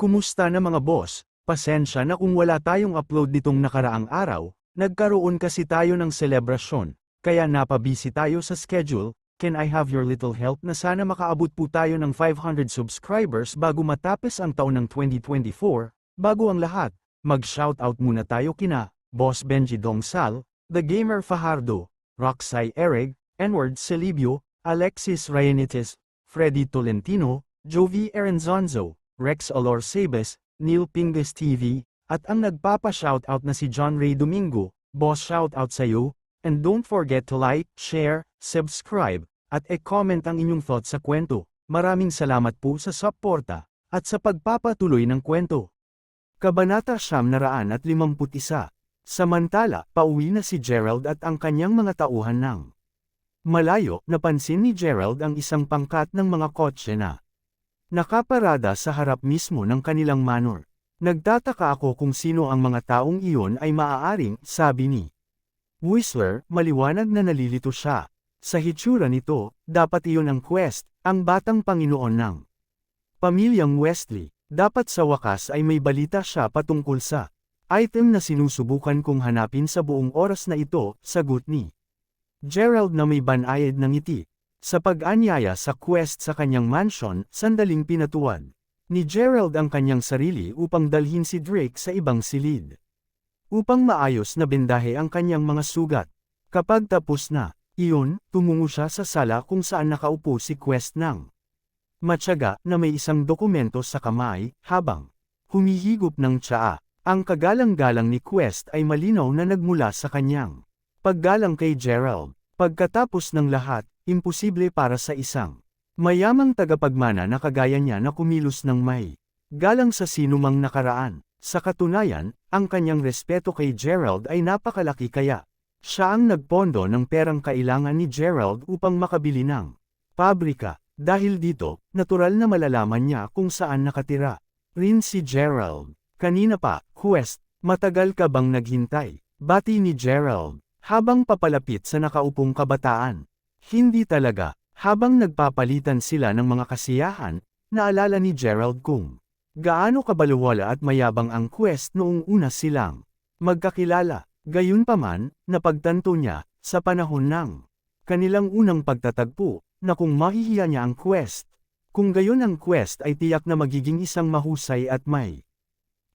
Kumusta na mga boss? Pasensya na kung wala tayong upload nitong nakaraang araw, nagkaroon kasi tayo ng selebrasyon, kaya napabisi tayo sa schedule. Can I have your little help na sana makaabot po tayo ng 500 subscribers bago matapos ang taon ng 2024? Bago ang lahat, mag-shoutout muna tayo kina Boss Benji Dongsal, The Gamer Fajardo, Roxy Erig, Enward Celibio, Alexis Rayanitis, Freddy Tolentino, Jovi Arenzonzo, Rex Olor Sabes, Neil Pingus TV, at ang nagpapa-shoutout na si John Ray Domingo. Boss, shoutout sa'yo, and don't forget to like, share, subscribe, at e-comment ang inyong thoughts sa kwento. Maraming salamat po sa suporta, at sa pagpapatuloy ng kwento. Kabanata 951. Samantala, pauwi na si Gerald at ang kanyang mga tauhan ng malayo. Napansin ni Gerald ang isang pangkat ng mga kotse na nakaparada sa harap mismo ng kanilang manor. Nagtataka ako kung sino ang mga taong iyon ay maaaring, sabi ni Whistler. Maliwanag na nalilito siya. Sa hitsura nito, dapat iyon ang Quest, ang batang Panginoon ng pamilyang Wesley. Dapat sa wakas ay may balita siya patungkol sa item na sinusubukan kong hanapin sa buong oras na ito, sagot ni Gerald na may banayad ng ngiti. Sa pag-anyaya sa Quest sa kanyang mansion, sandaling pinatuwad ni Gerald ang kanyang sarili upang dalhin si Drake sa ibang silid, upang maayos na bendahe ang kanyang mga sugat. Kapag tapos na iyon, tumungo siya sa sala kung saan nakaupo si Quest ng matyaga na may isang dokumento sa kamay, habang humihigop ng tsaa. Ang kagalang-galang ni Quest ay malinaw na nagmula sa kanyang paggalang kay Gerald. Pagkatapos ng lahat, imposible para sa isang mayamang tagapagmana na kagaya niya na kumilos ng may galang sa sinumang nakaraan. Sa katunayan, ang kanyang respeto kay Gerald ay napakalaki, kaya siya ang nagpondo ng perang kailangan ni Gerald upang makabili ng pabrika. Dahil dito, natural na malalaman niya kung saan nakatira rin si Gerald. Kanina pa, Quest, matagal ka bang naghintay? Bati ni Gerald, habang papalapit sa nakaupong kabataan. Hindi talaga. Habang nagpapalitan sila ng mga kasiyahan, naalala ni Gerald kung gaano kabaluwala at mayabang ang Quest noong una silang magkakilala. Gayunpaman, napagtanto niya, sa panahon ng kanilang unang pagtatagpo, na kung mahihiya niya ang Quest. Kung gayon ang Quest ay tiyak na magiging isang mahusay at may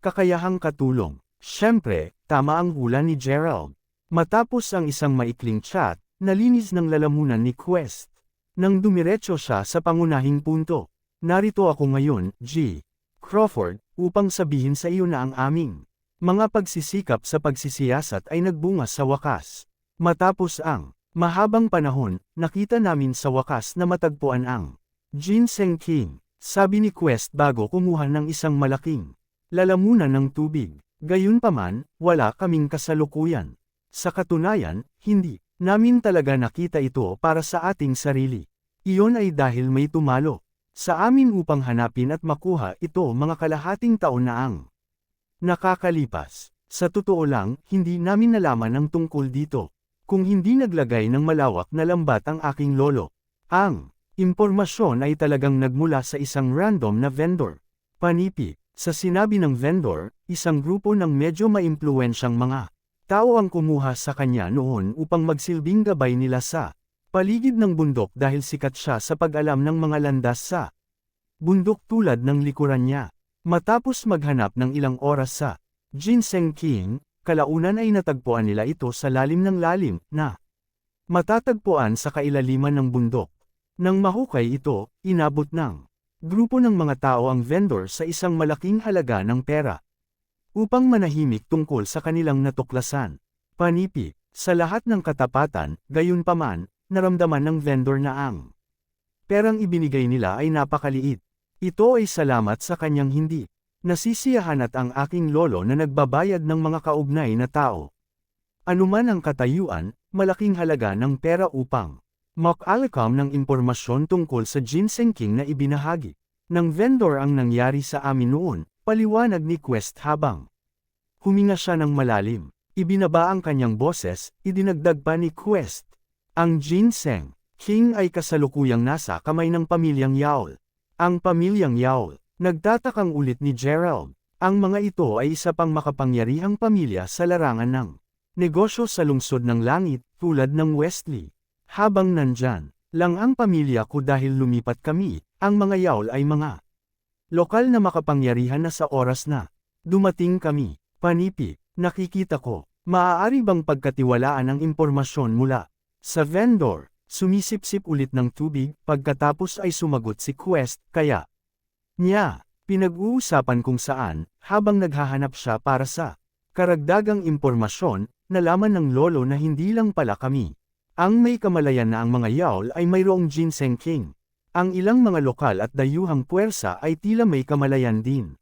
kakayahang katulong. Siyempre, tama ang hula ni Gerald. Matapos ang isang maikling chat, nalinis ng lalamunan ni Quest. Nang dumiretso siya sa pangunahing punto. Narito ako ngayon, G. Crawford, upang sabihin sa iyo na ang aming mga pagsisikap sa pagsisiyasat ay nagbunga sa wakas. Matapos ang mahabang panahon, nakita namin sa wakas na matagpuan ang Ginseng King, sabi ni Quest bago kumuha ng isang malaking lalamunan ng tubig. Gayunpaman, wala kaming kasalukuyan. Sa katunayan, hindi namin talaga nakita ito para sa ating sarili. Iyon ay dahil may tumalo sa amin upang hanapin at makuha ito mga kalahating taon na ang nakakalipas. Sa totoo lang, hindi namin nalaman ang tungkol dito kung hindi naglagay ng malawak na lambat ang aking lolo. Ang impormasyon ay talagang nagmula sa isang random na vendor. Panipi, sa sinabi ng vendor, isang grupo ng medyo maimpluwensyang mga tao ang kumuha sa kanya noon upang magsilbing gabay nila sa paligid ng bundok dahil sikat siya sa pag-alam ng mga landas sa bundok tulad ng likuran niya. Matapos maghanap ng ilang oras sa Ginseng King, kalaunan ay natagpuan nila ito sa lalim ng lalim na matatagpuan sa kailaliman ng bundok. Nang mahukay ito, inabot ng grupo ng mga tao ang vendor sa isang malaking halaga ng pera upang manahimik tungkol sa kanilang natuklasan. Panipi, sa lahat ng katapatan, gayunpaman, naramdaman ng vendor na ang perang ibinigay nila ay napakaliit. Ito ay salamat sa kanyang hindi nasisiyahan at ang aking lolo na nagbabayad ng mga kaugnay na tao. Anuman ang katayuan, malaking halaga ng pera upang makalakam ng impormasyon tungkol sa Ginseng King na ibinahagi ng vendor ang nangyari sa amin noon. Paliwanag ni Quest habang huminga siya ng malalim. Ibinaba ang kanyang boses, idinagdag pa ni Quest. Ang Ginseng King ay kasalukuyang nasa kamay ng pamilyang Yaol. Ang pamilyang Yaol Nagtatakang ulit ni Gerald. Ang mga ito ay isa pang makapangyarihang pamilya sa larangan ng negosyo sa lungsod ng langit, tulad ng Westley. Habang nandyan lang ang pamilya ko dahil lumipat kami, ang mga yawl ay mga lokal na makapangyarihan na sa oras na dumating kami. Panipi, nakikita ko, maaari bang pagkatiwalaan ang impormasyon mula sa vendor? Sumisipsip ulit ng tubig, pagkatapos ay sumagot si Quest, kaya niya pinag-uusapan kung saan, habang naghahanap siya para sa karagdagang impormasyon, nalaman ng lolo na hindi lang pala kami ang may kamalayan na ang mga yawl ay mayroong ginseng king. Ang ilang mga lokal at dayuhang puwersa ay tila may kamalayan din.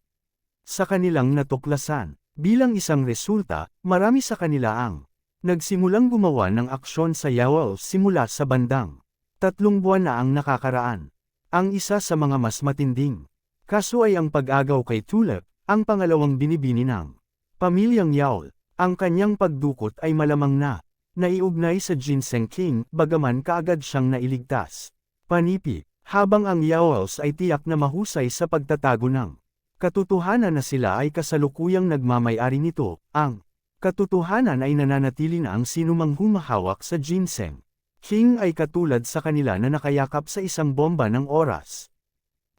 Sa kanilang natuklasan, bilang isang resulta, marami sa kanila ang nagsimulang gumawa ng aksyon sa yawl simula sa bandang 3 buwan na ang nakakaraan. Ang isa sa mga mas matinding kaso ay ang pag-agaw kay Tulip, ang pangalawang binibini ng pamilyang yawl. Ang kanyang pagdukot ay malamang na naiugnay sa Ginseng King, bagaman kaagad siyang nailigtas. Panipi, habang ang yawls ay tiyak na mahusay sa pagtatago ng katotohanan na sila ay kasalukuyang nagmamay-ari nito, ang katotohanan ay nananatili na ang sinumang humahawak sa Ginseng King ay katulad sa kanila na nakayakap sa isang bomba ng oras.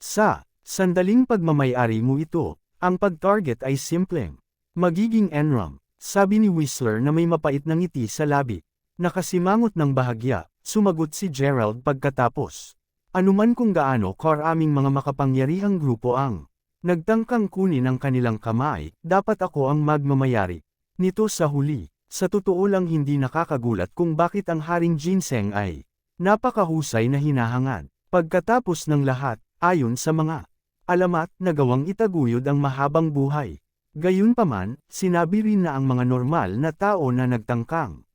Sa sandaling pagmamay-ari mo ito, ang pag-target ay simpleng magiging enram, sabi ni Whistler na may mapait na ngiti sa labi. Nakasimangot ng bahagya, sumagot si Gerald pagkatapos. Anuman kung gaano karaming mga makapangyarihang grupo ang nagtangkang kunin ang kanilang kamay, dapat ako ang magmamayari nito sa huli. Sa totoo lang hindi nakakagulat kung bakit ang Haring Ginseng ay napakahusay na hinahangad. Pagkatapos ng lahat, ayon sa mga alamat, nagawang itaguyod ang mahabang buhay. Gayunpaman, sinabi rin na ang mga normal na tao na nagtangkang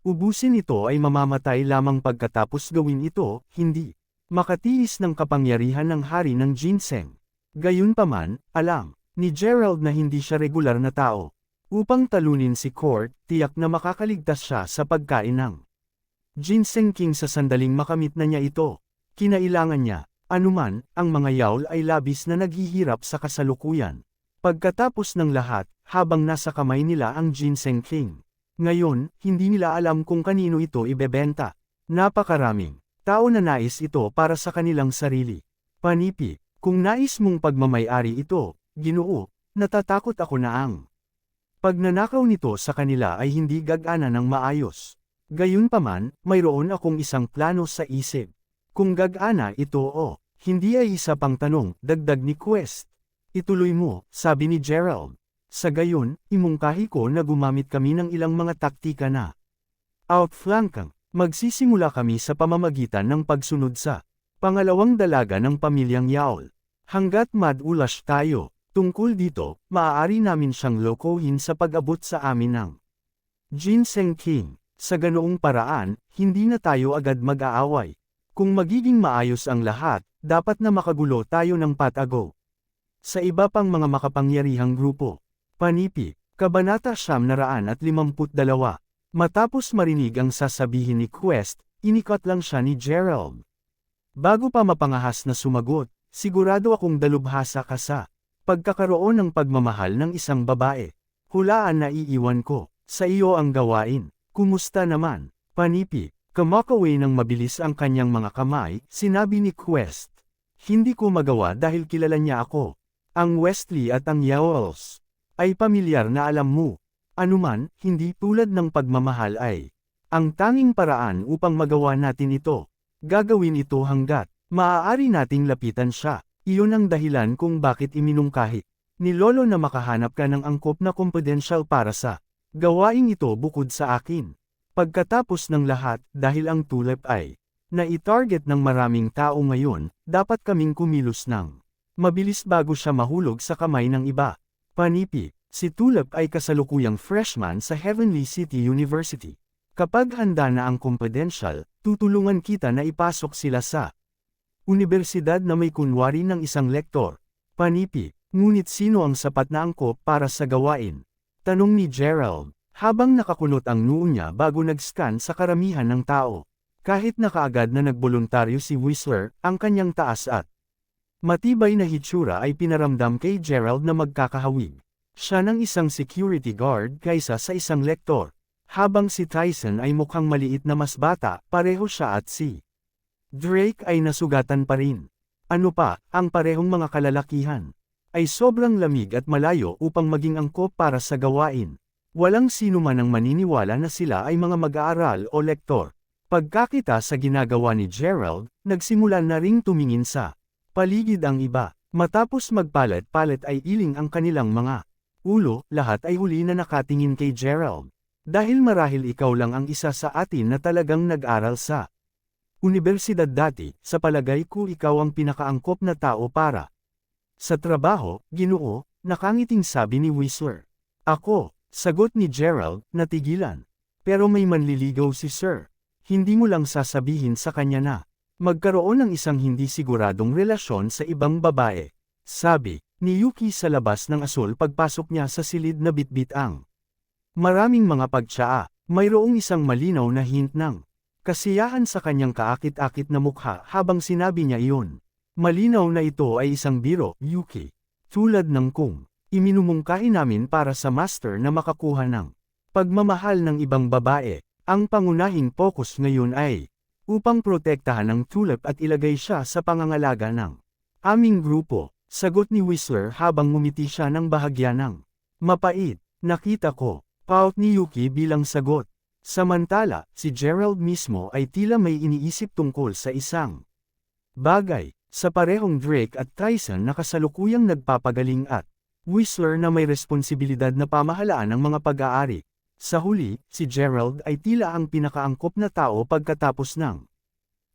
ubusin ito ay mamamatay lamang pagkatapos gawin ito, hindi makatiis ng kapangyarihan ng hari ng ginseng. Gayunpaman, alam ni Gerald na hindi siya regular na tao. Upang talunin si Court, tiyak na makakaligtas siya sa pagkain ng Ginseng King sa sandaling makamit na niya ito. Kinailangan niya, anuman, ang mga yawl ay labis na naghihirap sa kasalukuyan. Pagkatapos ng lahat, habang nasa kamay nila ang Ginseng King. Ngayon, hindi nila alam kung kanino ito ibebenta. Napakaraming tao na nais ito para sa kanilang sarili. Panipi, kung nais mong pagmamay-ari ito, Ginoo, natatakot ako na ang pagnanakaw nito sa kanila ay hindi gagana ng maayos. Gayunpaman, mayroon akong isang plano sa isip. Kung gagana ito o hindi ay isa pang tanong, dagdag ni Quest. Ituloy mo, sabi ni Gerald. Sa gayon, imungkahi ko na gumamit kami ng ilang mga taktika na outflankang. Magsisimula kami sa pamamagitan ng pagsunod sa pangalawang dalaga ng pamilyang yawl. Hanggat madulas tayo tungkol dito, maaari namin siyang lokohin sa pag-abot sa amin ng Ginseng King. Sa ganoong paraan, hindi na tayo agad mag-aaway. Kung magiging maayos ang lahat, dapat na makagulo tayo ng patago sa iba pang mga makapangyarihang grupo. Panipi, Kabanata 952. Matapos marinig ang sasabihin ni Quest, inikot lang siya ni Gerald. Bago pa mapangahas na sumagot, sigurado akong dalubhasa ka sa pagkakaroon ng pagmamahal ng isang babae. Hulaan na iiwan ko sa iyo ang gawain. Kumusta naman? Panipi, kumakaway ng mabilis ang kanyang mga kamay, sinabi ni Quest. Hindi ko magawa dahil kilala niya ako. Ang Westley at ang Yawls ay pamilyar na alam mo. Anuman, hindi tulad ng pagmamahal ay ang tanging paraan upang magawa natin ito. Gagawin ito hanggat maaari nating lapitan siya. Iyon ang dahilan kung bakit iminungkahi ni Lolo na makahanap ka ng angkop na confidential para sa gawaing ito bukod sa akin. Pagkatapos ng lahat, dahil ang Tulip ay na-target ng maraming tao ngayon, dapat kaming kumilos ng mabilis bago siya mahulog sa kamay ng iba. Panipi, si Tulip ay kasalukuyang freshman sa Heavenly City University. Kapag handa na ang confidential, tutulungan kita na ipasok sila sa universidad na may kunwari ng isang lektor. Panipi, ngunit sino ang sapat na angkop para sa gawain? Tanong ni Gerald, habang nakakulot ang noo niya bago nag-scan sa karamihan ng tao. Kahit na kaagad na nagboluntaryo si Whistler, ang kanyang taas at Matibay na hitsura ay pinaramdam kay Gerald na magkakahawig. Siya ng isang security guard kaysa sa isang lektor. Habang si Tyson ay mukhang maliit na mas bata, pareho siya at si Drake ay nasugatan pa rin. Ano pa, ang parehong mga kalalakihan ay sobrang lamig at malayo upang maging angkop para sa gawain. Walang sino man ang maniniwala na sila ay mga mag-aaral o lektor. Pagkakita sa ginagawa ni Gerald, nagsimula na ring tumingin sa paligid ang iba. Matapos magpalit-palit ay iling ang kanilang mga ulo, lahat ay huli na nakatingin kay Gerald. Dahil marahil ikaw lang ang isa sa atin na talagang nag-aral sa universidad dati, sa palagay ko ikaw ang pinakaangkop na tao para sa trabaho, Ginoo, nakangiting sabi ni Whistler. Ako, sagot ni Gerald, natigilan. Pero may manliligaw si Sir. Hindi mo lang sasabihin sa kanya na magkaroon ng isang hindi siguradong relasyon sa ibang babae. Sabi ni Yuki sa labas ng asul pagpasok niya sa silid na bitbit ang maraming mga pagtsaa. Mayroong isang malinaw na hint ng kasiyahan sa kanyang kaakit-akit na mukha habang sinabi niya iyon. Malinaw na ito ay isang biro, Yuki. Tulad ng kung iminumungkahi namin para sa master na makakuha ng pagmamahal ng ibang babae. Ang pangunahing focus ngayon ay upang protektahan ang tulip at ilagay siya sa pangangalaga ng aming grupo. Sagot ni Whistler habang ngumiti siya ng bahagya ng mapait. Nakita ko, pout ni Yuki bilang sagot. Samantala, si Gerald mismo ay tila may iniisip tungkol sa isang bagay. Sa parehong Drake at Tyson na kasalukuyang nagpapagaling at Whistler na may responsibilidad na pamahalaan ng mga pag-aari. Sa huli, si Gerald ay tila ang pinakaangkop na tao pagkatapos ng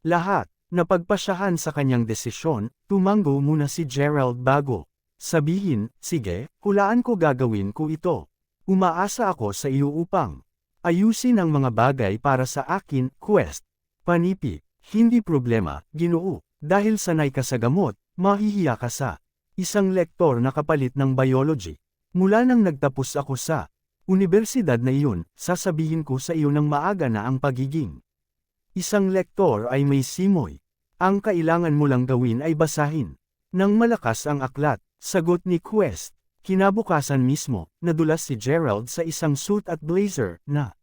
lahat. Napagpasyahan sa kanyang desisyon, tumango muna si Gerald bago sabihin, sige, hulaan ko gagawin ko ito. Umaasa ako sa iyo upang ayusin ang mga bagay para sa akin, Quest. Panipi, hindi problema, Ginoo. Dahil sanay ka sa gamot, mahihiya ka sa isang lektor na kapalit ng biology. Mula nang nagtapos ako sa universidad na iyon, sasabihin ko sa iyo ng maaga na ang pagiging isang lektor ay may simoy. Ang kailangan mo lang gawin ay basahin nang malakas ang aklat. Sagot ni Quest. Kinabukasan mismo, nadulas si Gerald sa isang suit at blazer na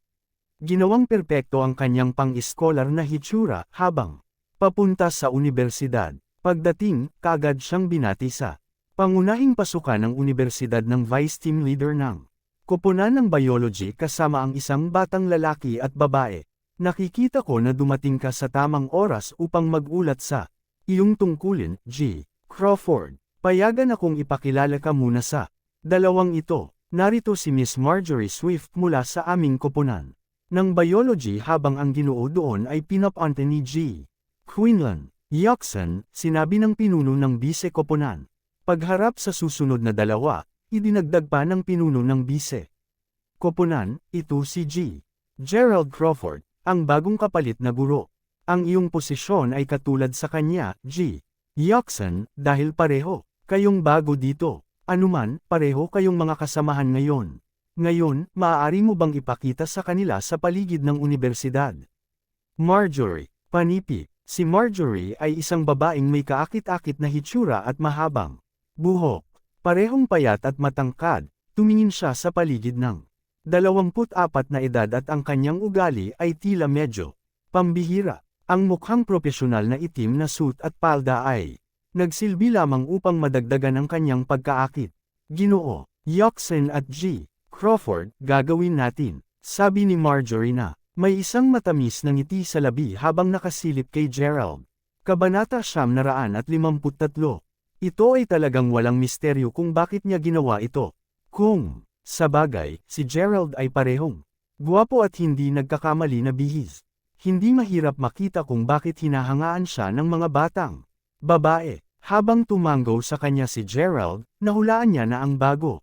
ginawang perpekto ang kanyang pang-iskolar na hitsura habang papunta sa universidad. Pagdating, kaagad siyang binati sa pangunahing pasukan ng universidad ng vice team leader ng koponan ng biology kasama ang isang batang lalaki at babae. Nakikita ko na dumating ka sa tamang oras upang magulat sa iyong tungkulin, G. Crawford. Payagan akong ipakilala ka muna sa dalawang ito. Narito si Miss Marjorie Swift mula sa aming koponan ng biology habang ang Ginoo doon ay pinapante ni G. Quinlan. Yuckson, sinabi ng pinuno ng bise-koponan. Pagharap sa susunod na dalawa, idinagdag pa ng pinuno ng bise-koponan, ito si G. Gerald Crawford, ang bagong kapalit na guro. Ang iyong posisyon ay katulad sa kanya, G. Yuckson, dahil pareho kayong bago dito. Anuman, pareho kayong mga kasamahan ngayon. Ngayon, maaari mo bang ipakita sa kanila sa paligid ng universidad? Marjorie. Panipi. Si Marjorie ay isang babaeng may kaakit-akit na hitsura at mahabang buhok. Parehong payat at matangkad, tumingin siya sa paligid ng 24 na edad at ang kanyang ugali ay tila medyo pambihira. Ang mukhang propesyonal na itim na suit at palda ay nagsilbi lamang upang madagdagan ang kanyang pagkaakit. Ginoo, Yuckson at G. Crawford, gagawin natin, sabi ni Marjorie na may isang matamis na ngiti sa labi habang nakasilip kay Gerald. Kabanata 953. Ito ay talagang walang misteryo kung bakit niya ginawa ito. Kung sa bagay, si Gerald ay parehong guwapo at hindi nagkakamali na bihis. Hindi mahirap makita kung bakit hinahangaan siya ng mga batang babae. Habang tumango sa kanya si Gerald, nahulaan niya na ang bago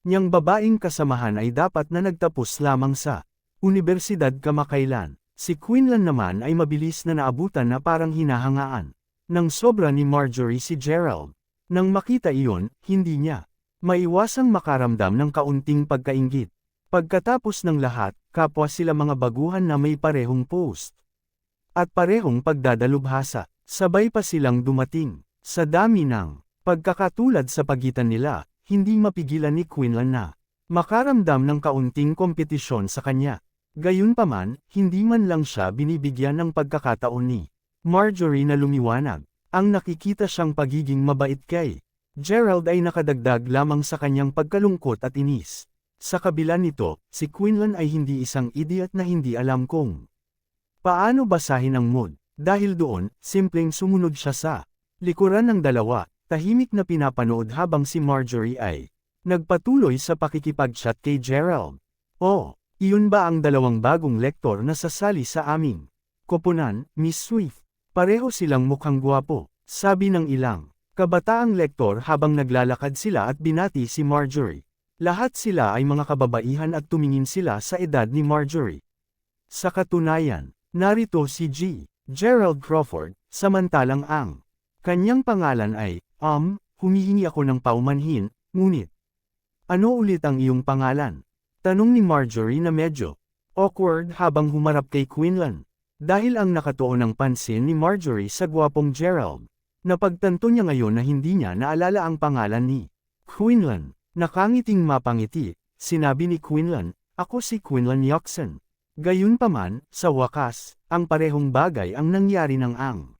niyang babaeng kasamahan ay dapat na nagtapos lamang sa universidad kamakailan. Si Quinlan naman ay mabilis na naabutan na parang hinahangaan ng sobra ni Marjorie si Gerald. Nang makita iyon, hindi niya maiwasang makaramdam ng kaunting pagkainggit. Pagkatapos ng lahat, kapwa sila mga baguhan na may parehong post at parehong pagdadalubhasa. Sabay pa silang dumating Sa dami ng pagkakatulad sa pagitan nila, hindi mapigilan ni Quinlan na makaramdam ng kaunting kompetisyon sa kanya. Gayunpaman, hindi man lang siya binibigyan ng pagkakataon ni Marjorie na lumiwanag. Ang nakikita siyang pagiging mabait kay Gerald ay nakadagdag lamang sa kanyang pagkalungkot at inis. Sa kabila nito, si Quinlan ay hindi isang idiot na hindi alam kung paano basahin ang mood. Dahil doon, simpleng sumunod siya sa likuran ng dalawa, tahimik na pinapanood habang si Marjorie ay nagpatuloy sa pakikipag-chat kay Gerald. Oh, iyon ba ang dalawang bagong lektor na sasali sa aming koponan, Miss Swift? Pareho silang mukhang gwapo, sabi ng ilang kabataang lektor habang naglalakad sila at binati si Marjorie. Lahat sila ay mga kababaihan at tumingin sila sa edad ni Marjorie. Sa katunayan, narito si Gerald Crawford, samantalang ang kanyang pangalan ay, humihingi ako ng paumanhin, ngunit ano ulit ang iyong pangalan? Tanong ni Marjorie na medyo awkward habang humarap kay Quinlan. Dahil ang nakatuon ng pansin ni Marjorie sa gwapong Gerald. Napagtanto niya ngayon na hindi niya naalala ang pangalan ni Quinlan. Nakangiting mapangiti, sinabi ni Quinlan, ako si Quinlan Yoxon. Gayunpaman, sa wakas, ang parehong bagay ang nangyari ng ang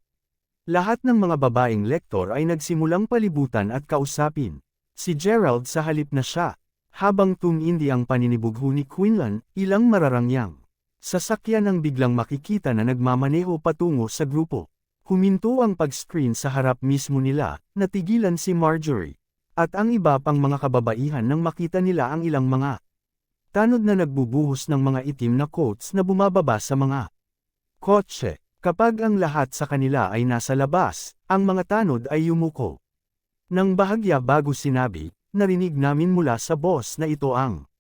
lahat ng mga babaeng lektor ay nagsimulang palibutan at kausapin si Gerald sa halip na siya. Habang tumindi ang paninibugho ni Quinlan, ilang mararangyang sasakyan ang biglang makikita na nagmamaneho patungo sa grupo. Huminto ang pag-screen sa harap mismo nila, natigilan si Marjorie. At ang iba pang mga kababaihan nang makita nila ang ilang mga tanod na nagbubuhos ng mga itim na coats na bumababa sa mga kotse. Kapag ang lahat sa kanila ay nasa labas, ang mga tanod ay yumuko. Nang bahagya bago sinabi, narinig namin mula sa boss na ito ang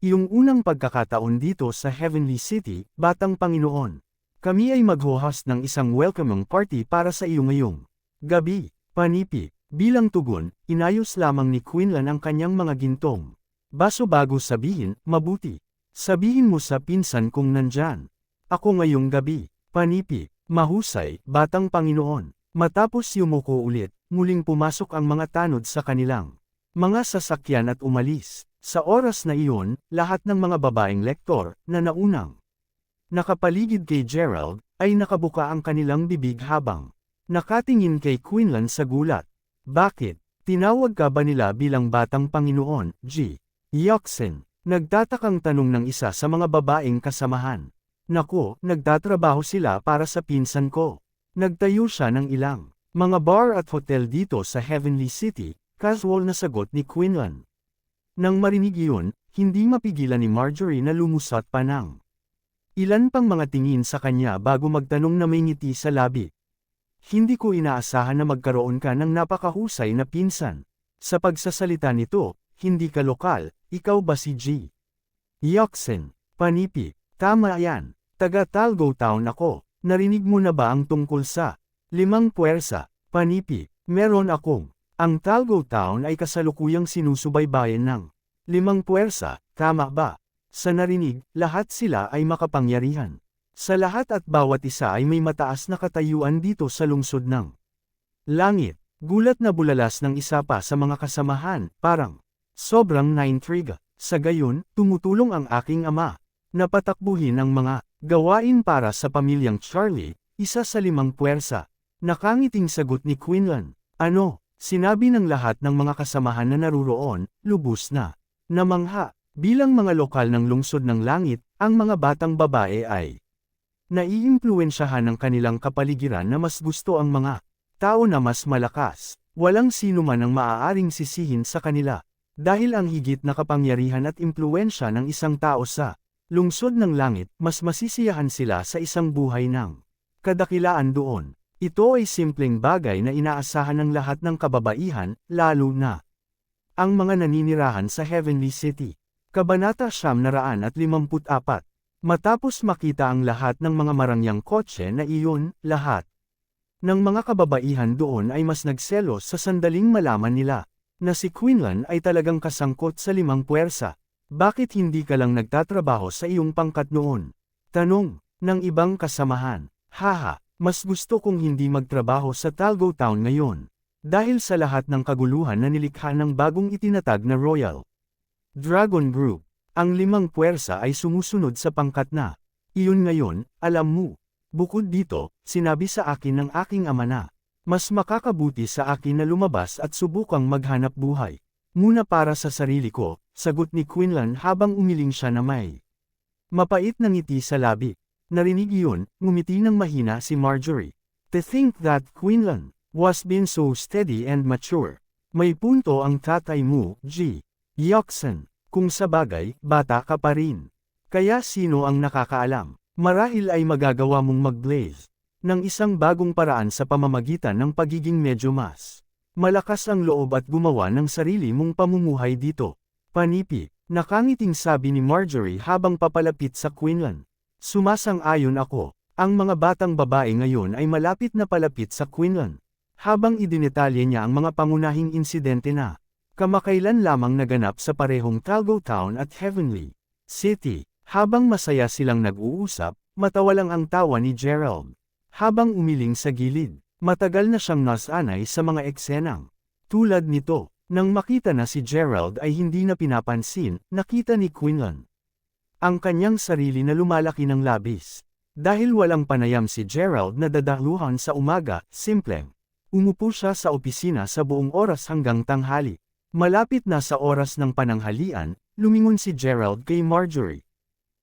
iyong unang pagkakataon dito sa Heavenly City, Batang Panginoon. Kami ay maghohost ng isang welcoming party para sa iyo ngayong gabi, panipi. Bilang tugon, inayos lamang ni Quinlan ang kanyang mga gintong baso bago sabihin, mabuti. Sabihin mo sa pinsan kung nandyan ako ngayong gabi. Panipi, mahusay, Batang Panginoon. Matapos yumuko ulit, muling pumasok ang mga tanod sa kanilang mga sasakyan at umalis. Sa oras na iyon, lahat ng mga babaeng lektor na naunang nakapaligid kay Gerald ay nakabuka ang kanilang bibig habang nakatingin kay Quinlan sa gulat. Bakit? Tinawag ka ba nila bilang Batang Panginoon, Yoxon? Nagtatakang tanong ng isa sa mga babaeng kasamahan. Naku, nagtatrabaho sila para sa pinsan ko. Nagtayo siya ng ilang mga bar at hotel dito sa Heavenly City, casual na sagot ni Quinlan. Nang marinig iyon, hindi mapigilan ni Marjorie na lumusot pa ng ilan pang mga tingin sa kanya bago magtanong na may ngiti sa labi. Hindi ko inaasahan na magkaroon ka ng napakahusay na pinsan. Sa pagsasalita nito, hindi ka lokal, ikaw ba si Yoxon? Panipi, tama yan. Taga Talgo Town ako. Narinig mo na ba ang tungkol sa 5 puwersa? Panipi, meron akong. Ang Talgo Town ay kasalukuyang sinusubaybayan ng 5 puwersa, tama ba? Sa narinig, lahat sila ay makapangyarihan. Sa lahat at bawat isa ay may mataas na katayuan dito sa lungsod ng langit. Gulat na bulalas ng isa pa sa mga kasamahan, parang sobrang naintriga. Sa gayon, tumutulong ang aking ama. Napatakbuhin ang mga gawain para sa pamilyang Charlie, isa sa 5 puwersa. Nakangiting sagot ni Quinlan. Ano? Sinabi ng lahat ng mga kasamahan na naruroon, lubos na namangha. Bilang mga lokal ng lungsod ng langit, ang mga batang babae ay naiimpluwensyahan ng kanilang kapaligiran na mas gusto ang mga tao na mas malakas. Walang sino man ang maaaring sisihin sa kanila. Dahil ang higit na kapangyarihan at impluwensya ng isang tao sa lungsod ng langit, mas masisiyahan sila sa isang buhay ng kadakilaan doon. Ito ay simpleng bagay na inaasahan ng lahat ng kababaihan, lalo na ang mga naninirahan sa Heavenly City. Kabanata 954. Matapos makita ang lahat ng mga marangyang kotse na iyon, lahat ng mga kababaihan doon ay mas nagselos sa sandaling malaman nila na si Quinlan ay talagang kasangkot sa 5 puwersa. Bakit hindi ka lang nagtatrabaho sa iyong pangkat noon? Tanong ng ibang kasamahan. Haha, mas gusto kong hindi magtrabaho sa Talgo Town ngayon. Dahil sa lahat ng kaguluhan na nilikha ng bagong itinatag na Royal Dragon Group, ang 5 puwersa ay sumusunod sa pangkat na. Iyon ngayon, alam mo. Bukod dito, sinabi sa akin ng aking ama na, mas makakabuti sa akin na lumabas at subukang maghanap buhay. Muna para sa sarili ko, sagot ni Quinlan habang umiling siya na may mapait na ngiti sa labi. Narinig iyon, ngumiti ng mahina si Marjorie. To think that Quinlan was been so steady and mature. May punto ang tatay mo, G. Yoxan. Kung sabagay, bata ka pa rin. Kaya sino ang nakakaalam? Marahil ay magagawa mong mag-blaze ng isang bagong paraan sa pamamagitan ng pagiging medyo mas malakas ang loob at gumawa ng sarili mong pamumuhay dito. Panipi, nakangiting sabi ni Marjorie habang papalapit sa Quinlan. Sumasang-ayon ako. Ang mga batang babae ngayon ay malapit na palapit sa Quinlan. Habang idinetalye niya ang mga pangunahing insidente na kamakailan lamang naganap sa parehong Talgo Town at Heavenly City. Habang masaya silang nag-uusap, matawalang ang tawa ni Gerald. Habang umiling sa gilid, matagal na siyang nasanay sa mga eksenang tulad nito. Nang makita na si Gerald ay hindi na pinapansin, nakita ni Quinlan ang kanyang sarili na lumalaki ng labis. Dahil walang panayam si Gerald na dadaluhan sa umaga, simpleng umupo siya sa opisina sa buong oras hanggang tanghali. Malapit na sa oras ng pananghalian, lumingon si Gerald kay Marjorie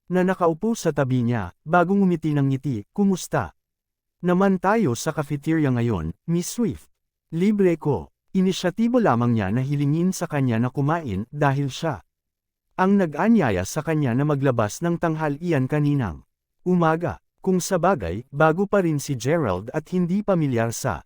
na nakaupo sa tabi niya, bago ngumiti ng ngiti, kumusta? Naman tayo sa cafeteria ngayon, Miss Swift. Libre ko. Inisyatibo lamang niya na hilingin sa kanya na kumain dahil siya ang nag-anyaya sa kanya na maglabas ng tanghalian kaninang umaga. Kung sabagay, bago pa rin si Gerald at hindi pamilyar sa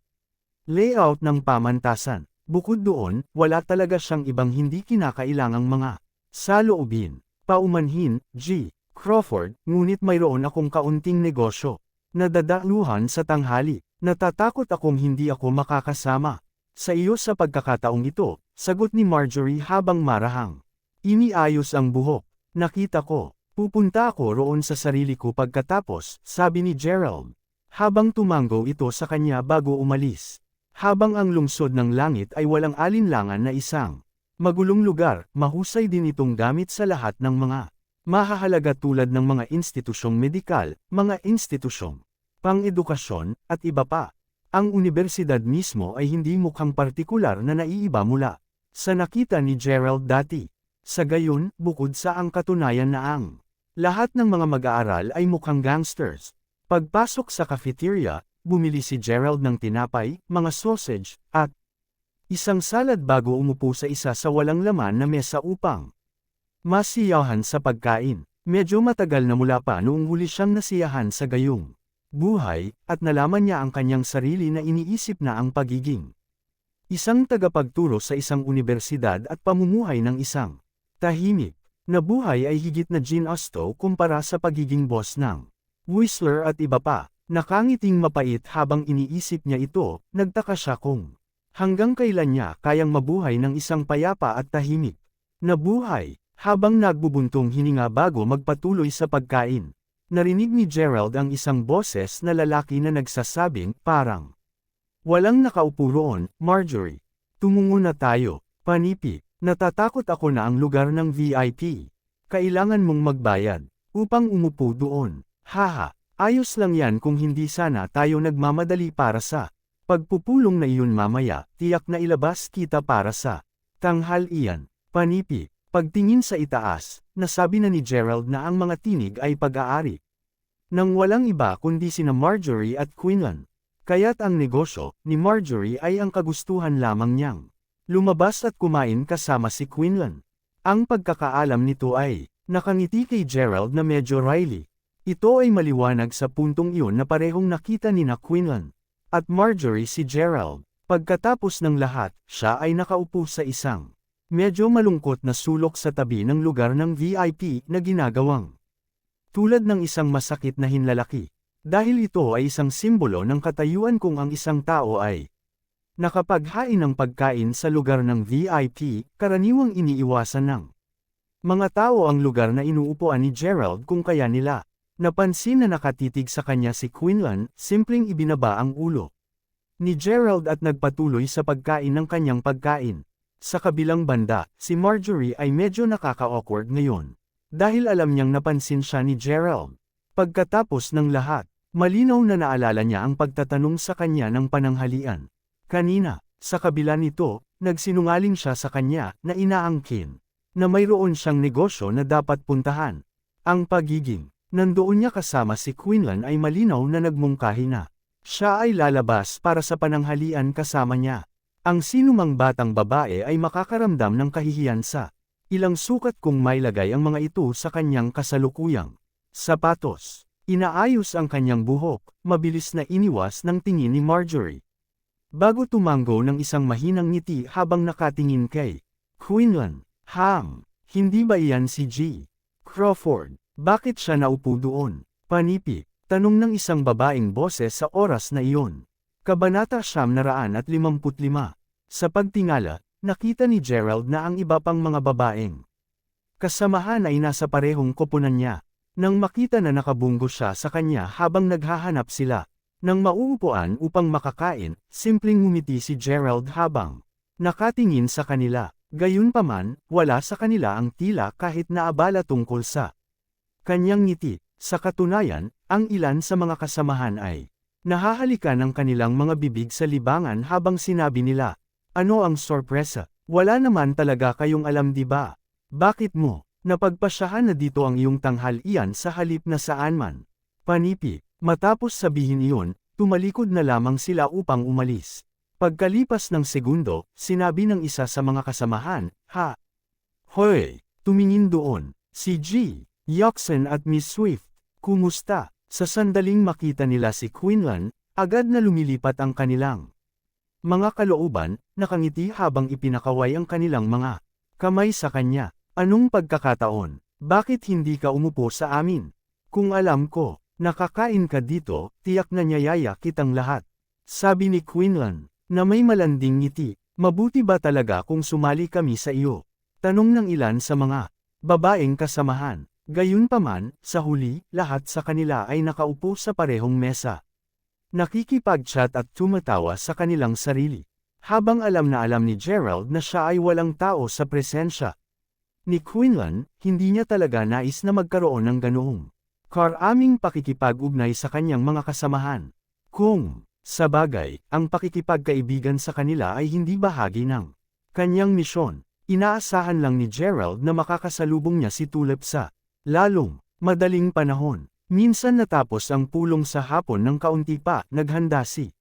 layout ng pamantasan. Bukod doon, wala talaga siyang ibang hindi kinakailangang mga saloobin. Paumanhin, G. Crawford, ngunit mayroon akong kaunting negosyo. Nadadaluhan sa tanghali. Natatakot akong hindi ako makakasama sa iyo sa pagkakataong ito, sagot ni Marjorie habang marahang iniayos ang buhok. Nakita ko. Pupunta ako roon sa sarili ko pagkatapos, sabi ni Gerald. Habang tumango ito sa kanya bago umalis. Habang ang lungsod ng langit ay walang alinlangan na isang magulong lugar, mahusay din itong gamit sa lahat ng mga mahahalaga tulad ng mga institusyong medikal, mga institusyong pang-edukasyon, at iba pa. Ang universidad mismo ay hindi mukhang partikular na naiiba mula sa nakita ni Gerald dati. Sa gayon, bukod sa ang katunayan na ang lahat ng mga mag-aaral ay mukhang gangsters. Pagpasok sa cafeteria, bumili si Gerald ng tinapay, mga sausage, at isang salad bago umupo sa isa sa walang laman na mesa upang masiyahan sa pagkain. Medyo matagal na mula pa noong huli siyang nasiyahan sa gayong buhay, at nalaman niya ang kanyang sarili na iniisip na ang pagiging isang tagapagturo sa isang universidad at pamumuhay ng isang tahimik na buhay ay higit na ginusto kumpara sa pagiging boss ng Whistler at iba pa. Nakangiting mapait habang iniisip niya ito, nagtaka siya kung hanggang kailan niya kayang mabuhay ng isang payapa at tahimik na buhay. Habang nagbubuntong hininga bago magpatuloy sa pagkain, narinig ni Gerald ang isang boses na lalaki na nagsasabing, parang walang nakaupo roon, Marjorie. Tumungo na tayo. Panipi, natatakot ako na ang lugar ng VIP. Kailangan mong magbayad upang umupo doon. Haha, ayos lang yan kung hindi sana tayo nagmamadali para sa pagpupulong na iyon mamaya, tiyak na ilabas kita para sa tanghalian. Panipi. Pagtingin sa itaas, nasabi na ni Gerald na ang mga tinig ay pag-aari nang walang iba kundi sina Marjorie at Quinlan. Kaya't ang negosyo ni Marjorie ay ang kagustuhan lamang niyang lumabas at kumain kasama si Quinlan. Ang pagkakaalam nito ay nakangiti kay Gerald na medyo wryly. Ito ay maliwanag sa puntong iyon na parehong nakita ni na Quinlan at Marjorie si Gerald. Pagkatapos ng lahat, siya ay nakaupo sa isang medyo malungkot na sulok sa tabi ng lugar ng VIP na ginagawang tulad ng isang masakit na hinlalaki. Dahil ito ay isang simbolo ng katayuan kung ang isang tao ay nakapaghain ng pagkain sa lugar ng VIP, karaniwang iniiwasan ng mga tao ang lugar na inuupuan ni Gerald kung kaya nila napansin na nakatitig sa kanya si Quinlan, simpleng ibinaba ang ulo. ni Gerald at nagpatuloy sa pagkain ng kanyang pagkain. Sa kabilang banda, si Marjorie ay medyo nakaka-awkward ngayon. Dahil alam niyang napansin siya ni Gerald. Pagkatapos ng lahat, malinaw na naalala niya ang pagtatanong sa kanya ng pananghalian. Kanina, sa kabila nito, nagsinungaling siya sa kanya na inaangkin na mayroon siyang negosyo na dapat puntahan. Ang pagiging nandoon niya kasama si Quinlan ay malinaw na nagmungkahi na siya ay lalabas para sa pananghalian kasama niya. Ang sinumang batang babae ay makakaramdam ng kahihiyan sa ilang sukat kung may lagay ang mga ito sa kanyang kasalukuyang sapatos. Inaayos ang kanyang buhok, mabilis na iniwas ng tingin ni Marjorie. Bago tumango ng isang mahinang ngiti habang nakatingin kay Quinlan. Hindi ba iyan si G. Crawford? Bakit siya naupo doon? Panipi, tanong ng isang babaeng boses sa oras na iyon. Kabanata 955. Sa pagtingala, nakita ni Gerald na ang iba pang mga babaeng kasamahan ay nasa parehong koponan niya. Nang makita na nakabunggo siya sa kanya habang naghahanap sila ng mauupuan upang makakain, simpleng ngumiti si Gerald habang nakatingin sa kanila. Gayunpaman, wala sa kanila ang tila kahit naabala tungkol sa kanyang ngiti. Sa katunayan, ang ilan sa mga kasamahan ay nahahalikan ng kanilang mga bibig sa libangan habang sinabi nila, "Ano ang sorpresa? Wala naman talaga kayong alam, di ba? Bakit mo napagpasyahan na dito ang iyong tanghalian sa halip na saan man?" Panipi, matapos sabihin iyon, tumalikod na lamang sila upang umalis. Pagkalipas ng segundo, sinabi ng isa sa mga kasamahan, Hoy, tumingin doon, si G. Jackson at Miss Swift, kumusta?" Sa sandaling makita nila si Quinlan, agad na lumilipat ang kanilang mga kalooban, nakangiti habang ipinakaway ang kanilang mga kamay sa kanya. "Anong pagkakataon? Bakit hindi ka umupo sa amin? Kung alam ko, nakakain ka dito, tiyak na niyayaya kitang lahat." Sabi ni Quinlan, na may malanding ngiti. "Mabuti ba talaga kung sumali kami sa iyo?" Tanong ng ilan sa mga babaeng kasamahan. Gayunpaman, sa huli, lahat sa kanila ay nakaupo sa parehong mesa. Nakikipag-chat at tumatawa sa kanilang sarili. Habang alam na alam ni Gerald na siya ay walang tao sa presensya ni Quinlan, hindi niya talaga nais na magkaroon ng ganoong karaming pakikipag-ugnay sa kanyang mga kasamahan. Kung, sa bagay, ang pakikipagkaibigan sa kanila ay hindi bahagi ng kanyang misyon, inaasahan lang ni Gerald na makakasalubong niya si Tulip sa lalong madaling panahon. Minsan natapos ang pulong sa hapon ng kaunti pa, naghanda si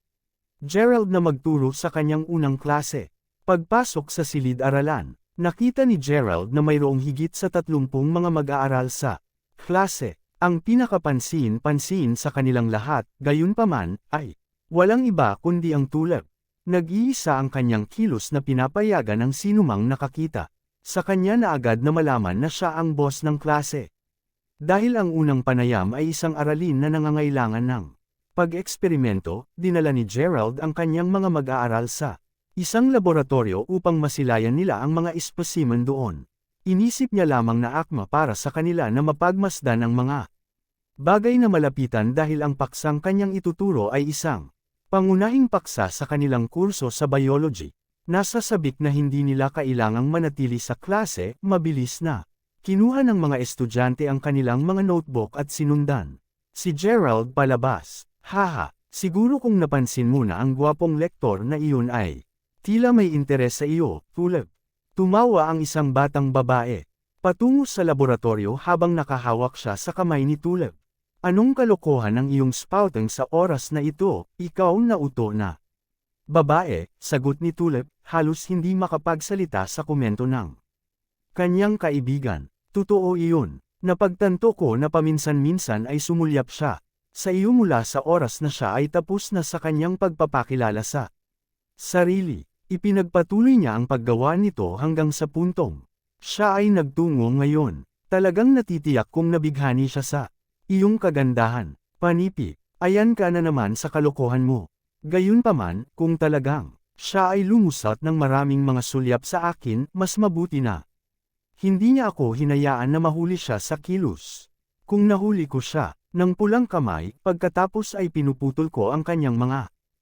Gerald na magturo sa kanyang unang klase. Pagpasok sa silid-aralan, nakita ni Gerald na mayroong higit sa 30 mga mag-aaral sa klase. Ang pinakapansin-pansin sa kanilang lahat, gayunpaman, ay walang iba kundi ang Tulip. Nag-iisa ang kanyang kilos na pinapayagan ng sinumang nakakita sa kanya na agad na malaman na siya ang boss ng klase. Dahil ang unang panayam ay isang aralin na nangangailangan ng pag-eksperimento, dinala ni Gerald ang kanyang mga mag-aaral sa isang laboratorio upang masilayan nila ang mga espesimen doon. Inisip niya lamang na akma para sa kanila na mapagmasdan ang mga bagay na malapitan dahil ang paksang kanyang ituturo ay isang pangunahing paksa sa kanilang kurso sa biology. Nasa sabik na hindi nila kailangang manatili sa klase, mabilis na kinuha ng mga estudyante ang kanilang mga notebook at sinundan si Gerald palabas. Siguro kung napansin mo na ang gwapong lektor na iyon ay tila may interes sa iyo, Tulip. Tumawa ang isang batang babae patungo sa laboratorio habang nakahawak siya sa kamay ni Tulip. "Anong kalokohan ang iyong spouting sa oras na ito, ikaw na uto na babae?" Sagot ni Tulip, halos hindi makapagsalita sa komento ng kanyang kaibigan. "Totoo iyon. Napagtanto ko na paminsan-minsan ay sumulyap siya sa iyo mula sa oras na siya ay tapos na sa kanyang pagpapakilala sa sarili." Ipinagpatuloy niya ang paggawa nito hanggang sa puntong siya ay nagtungo ngayon. "Talagang natitiyak kong nabighani siya sa iyong kagandahan. Panipi, ayan ka na naman sa kalokohan mo. Gayunpaman, kung talagang siya ay lumusot ng maraming mga sulyap sa akin, mas mabuti na hindi niya ako hinayaan na mahuli siya sa kilos. Kung nahuli ko siya ng pulang kamay, pagkatapos ay pinuputol ko ang kanyang mga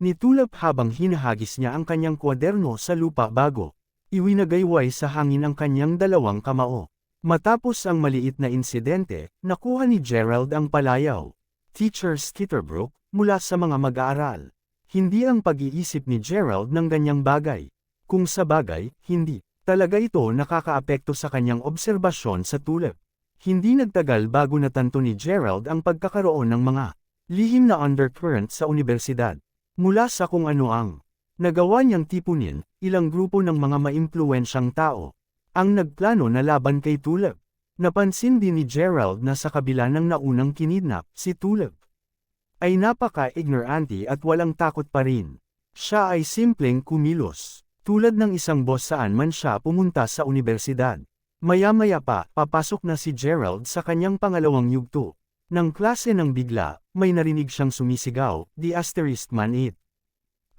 ni Tulip habang hinahagis niya ang kanyang kwaderno sa lupa bago iwinagayway sa hangin ang kanyang dalawang kamao. Matapos ang maliit na insidente, nakuha ni Gerald ang palayaw. Teacher Skitterbrook, mula sa mga mag-aaral. Hindi ang pag-iisip ni Gerald ng ganyang bagay. Kung sa bagay, hindi. Talaga ito nakakaapekto sa kanyang obserbasyon sa Tulip. Hindi nagtagal bago natanto ni Gerald ang pagkakaroon ng mga lihim na undercurrent sa universidad. Mula sa kung ano ang nagawa niyang tipunin, ilang grupo ng mga maimpluwensyang tao ang nagplano na laban kay Tulip. Napansin din ni Gerald na sa kabila ng naunang kinidnap, si Tulip ay napaka-ignorante at walang takot pa rin. Siya ay simpleng kumilos, tulad ng isang boss saan man siya pumunta sa universidad. Maya-maya pa, papasok na si Gerald sa kanyang pangalawang yugto. Nang klase ng bigla, may narinig siyang sumisigaw, "The asterisk man it."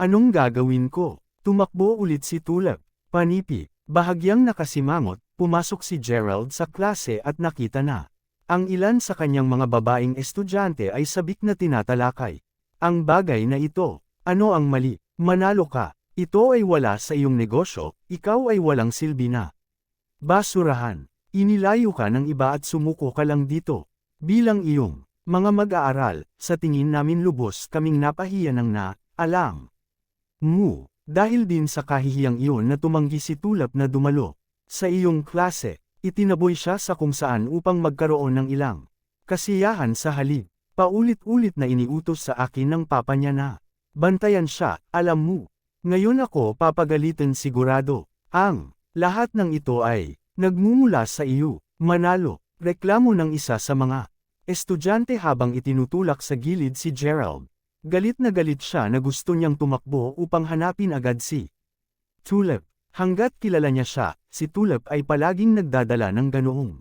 Anong gagawin ko? Tumakbo ulit si Tulip. Panipi, bahagyang nakasimangot, pumasok si Gerald sa klase at nakita na ang ilan sa kanyang mga babaeng estudyante ay sabik na tinatalakay ang bagay na ito. Ano ang mali? Manalo ka. Ito ay wala sa iyong negosyo, ikaw ay walang silbi na basurahan. Inilayo ka ng iba at sumuko ka lang dito. Bilang iyong mga mag-aaral, sa tingin namin lubos kaming napahiya ng alam mo. Dahil din sa kahihiyang iyon na tumanggi si Tulip na dumalo sa iyong klase, itinaboy siya sa kung saan upang magkaroon ng ilang kasiyahan sa halip. Paulit-ulit na iniutos sa akin ng papa niya na bantayan siya, alam mo. Ngayon ako papagalitan sigurado. Ang lahat ng ito ay nagmumula sa iyo. Manalo, reklamo ng isa sa mga estudyante habang itinutulak sa gilid si Gerald. Galit na galit siya na gusto niyang tumakbo upang hanapin agad si Tulip. Hanggat kilala niya siya, si Tulip ay palaging nagdadala ng ganoong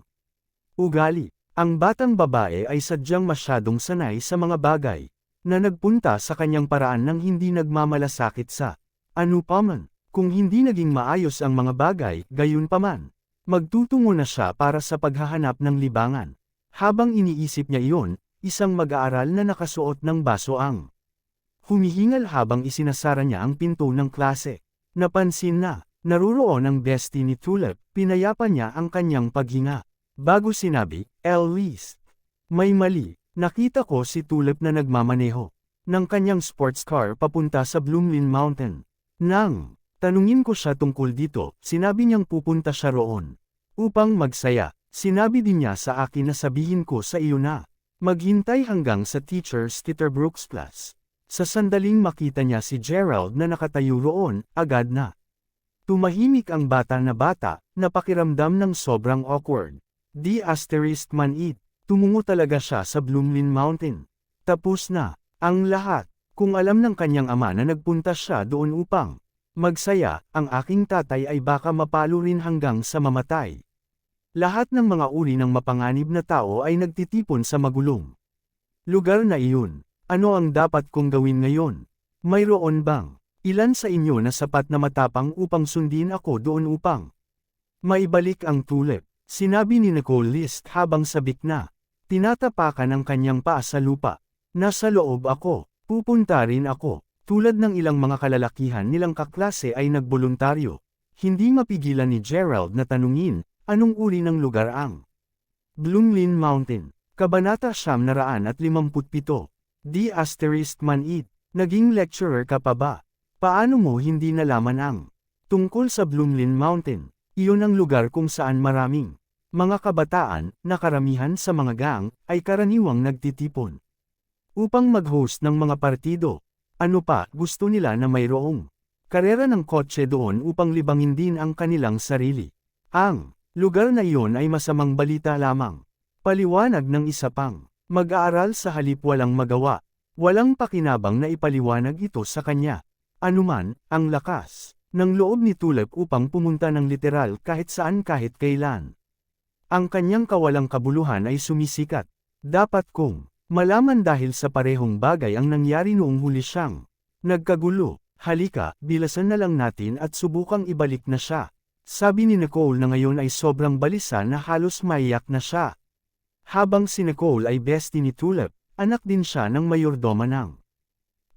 ugali. Ang batang babae ay sadyang masyadong sanay sa mga bagay na nagpunta sa kanyang paraan ng hindi nagmamalasakit sa anupaman. Kung hindi naging maayos ang mga bagay, gayunpaman, magtutungo na siya para sa paghahanap ng libangan. Habang iniisip niya iyon, isang mag-aaral na nakasuot ng baso ang humihingal habang isinasara niya ang pinto ng klase. Napansin na naruroon ang bestie ni Tulip, pinayapa niya ang kanyang paghinga. Bago sinabi, "Elise, may mali." Nakita ko si Tulip na nagmamaneho ng kanyang sports car papunta sa Bloomlin Mountain. Nang tanungin ko siya tungkol dito, sinabi niyang pupunta siya roon upang magsaya. Sinabi din niya sa akin na sabihin ko sa iyo na maghintay hanggang sa Teacher Skitterbrook's class. Sa sandaling makita niya si Gerald na nakatayo roon, agad na tumahimik ang bata, napakiramdam ng sobrang awkward. "The asterisk man it." Tumungo talaga siya sa Bloomlin Mountain. Tapos na ang lahat. Kung alam ng kanyang ama na nagpunta siya doon upang magsaya, ang aking tatay ay baka mapalo rin hanggang sa mamatay. Lahat ng mga uri ng mapanganib na tao ay nagtitipon sa magulong lugar na iyon. Ano ang dapat kong gawin ngayon? Mayroon bang ilan sa inyo na sapat na matapang upang sundin ako doon upang maibalik ang Tulip? Sinabi ni Nicole List habang sabik na tinatapakan ang kanyang paa sa lupa. Nasa loob ako, pupunta rin ako. Tulad ng ilang mga kalalakihan nilang kaklase ay nagboluntaryo. Hindi mapigilan ni Gerald na tanungin, anong uri ng lugar ang Bloomlin Mountain. Kabanata 957. "The asterisk man it." Naging lecturer ka pa ba? Paano mo hindi nalaman ang tungkol sa Bloomlin Mountain? Iyon ang lugar kung saan maraming mga kabataan, na karamihan sa mga gang, ay karaniwang nagtitipon upang mag-host ng mga partido. Ano pa, gusto nila na mayroong karera ng kotse doon upang libangin din ang kanilang sarili. Ang lugar na iyon ay masamang balita lamang. Paliwanag ng isa pang mag-aaral sa halip walang magawa. Walang pakinabang na ipaliwanag ito sa kanya. Anuman, ang lakas ng loob ni Tulip upang pumunta ng literal kahit saan kahit kailan. Ang kanyang kawalang kabuluhan ay sumisikat. Dapat kong malaman dahil sa parehong bagay ang nangyari noong huli siyang nagkagulo. Halika, bilasan na lang natin at subukang ibalik na siya. Sabi ni Nicole na ngayon ay sobrang balisa na halos maiyak na siya. Habang si Nicole ay bestie ni Tulip, anak din siya ng mayordoma ng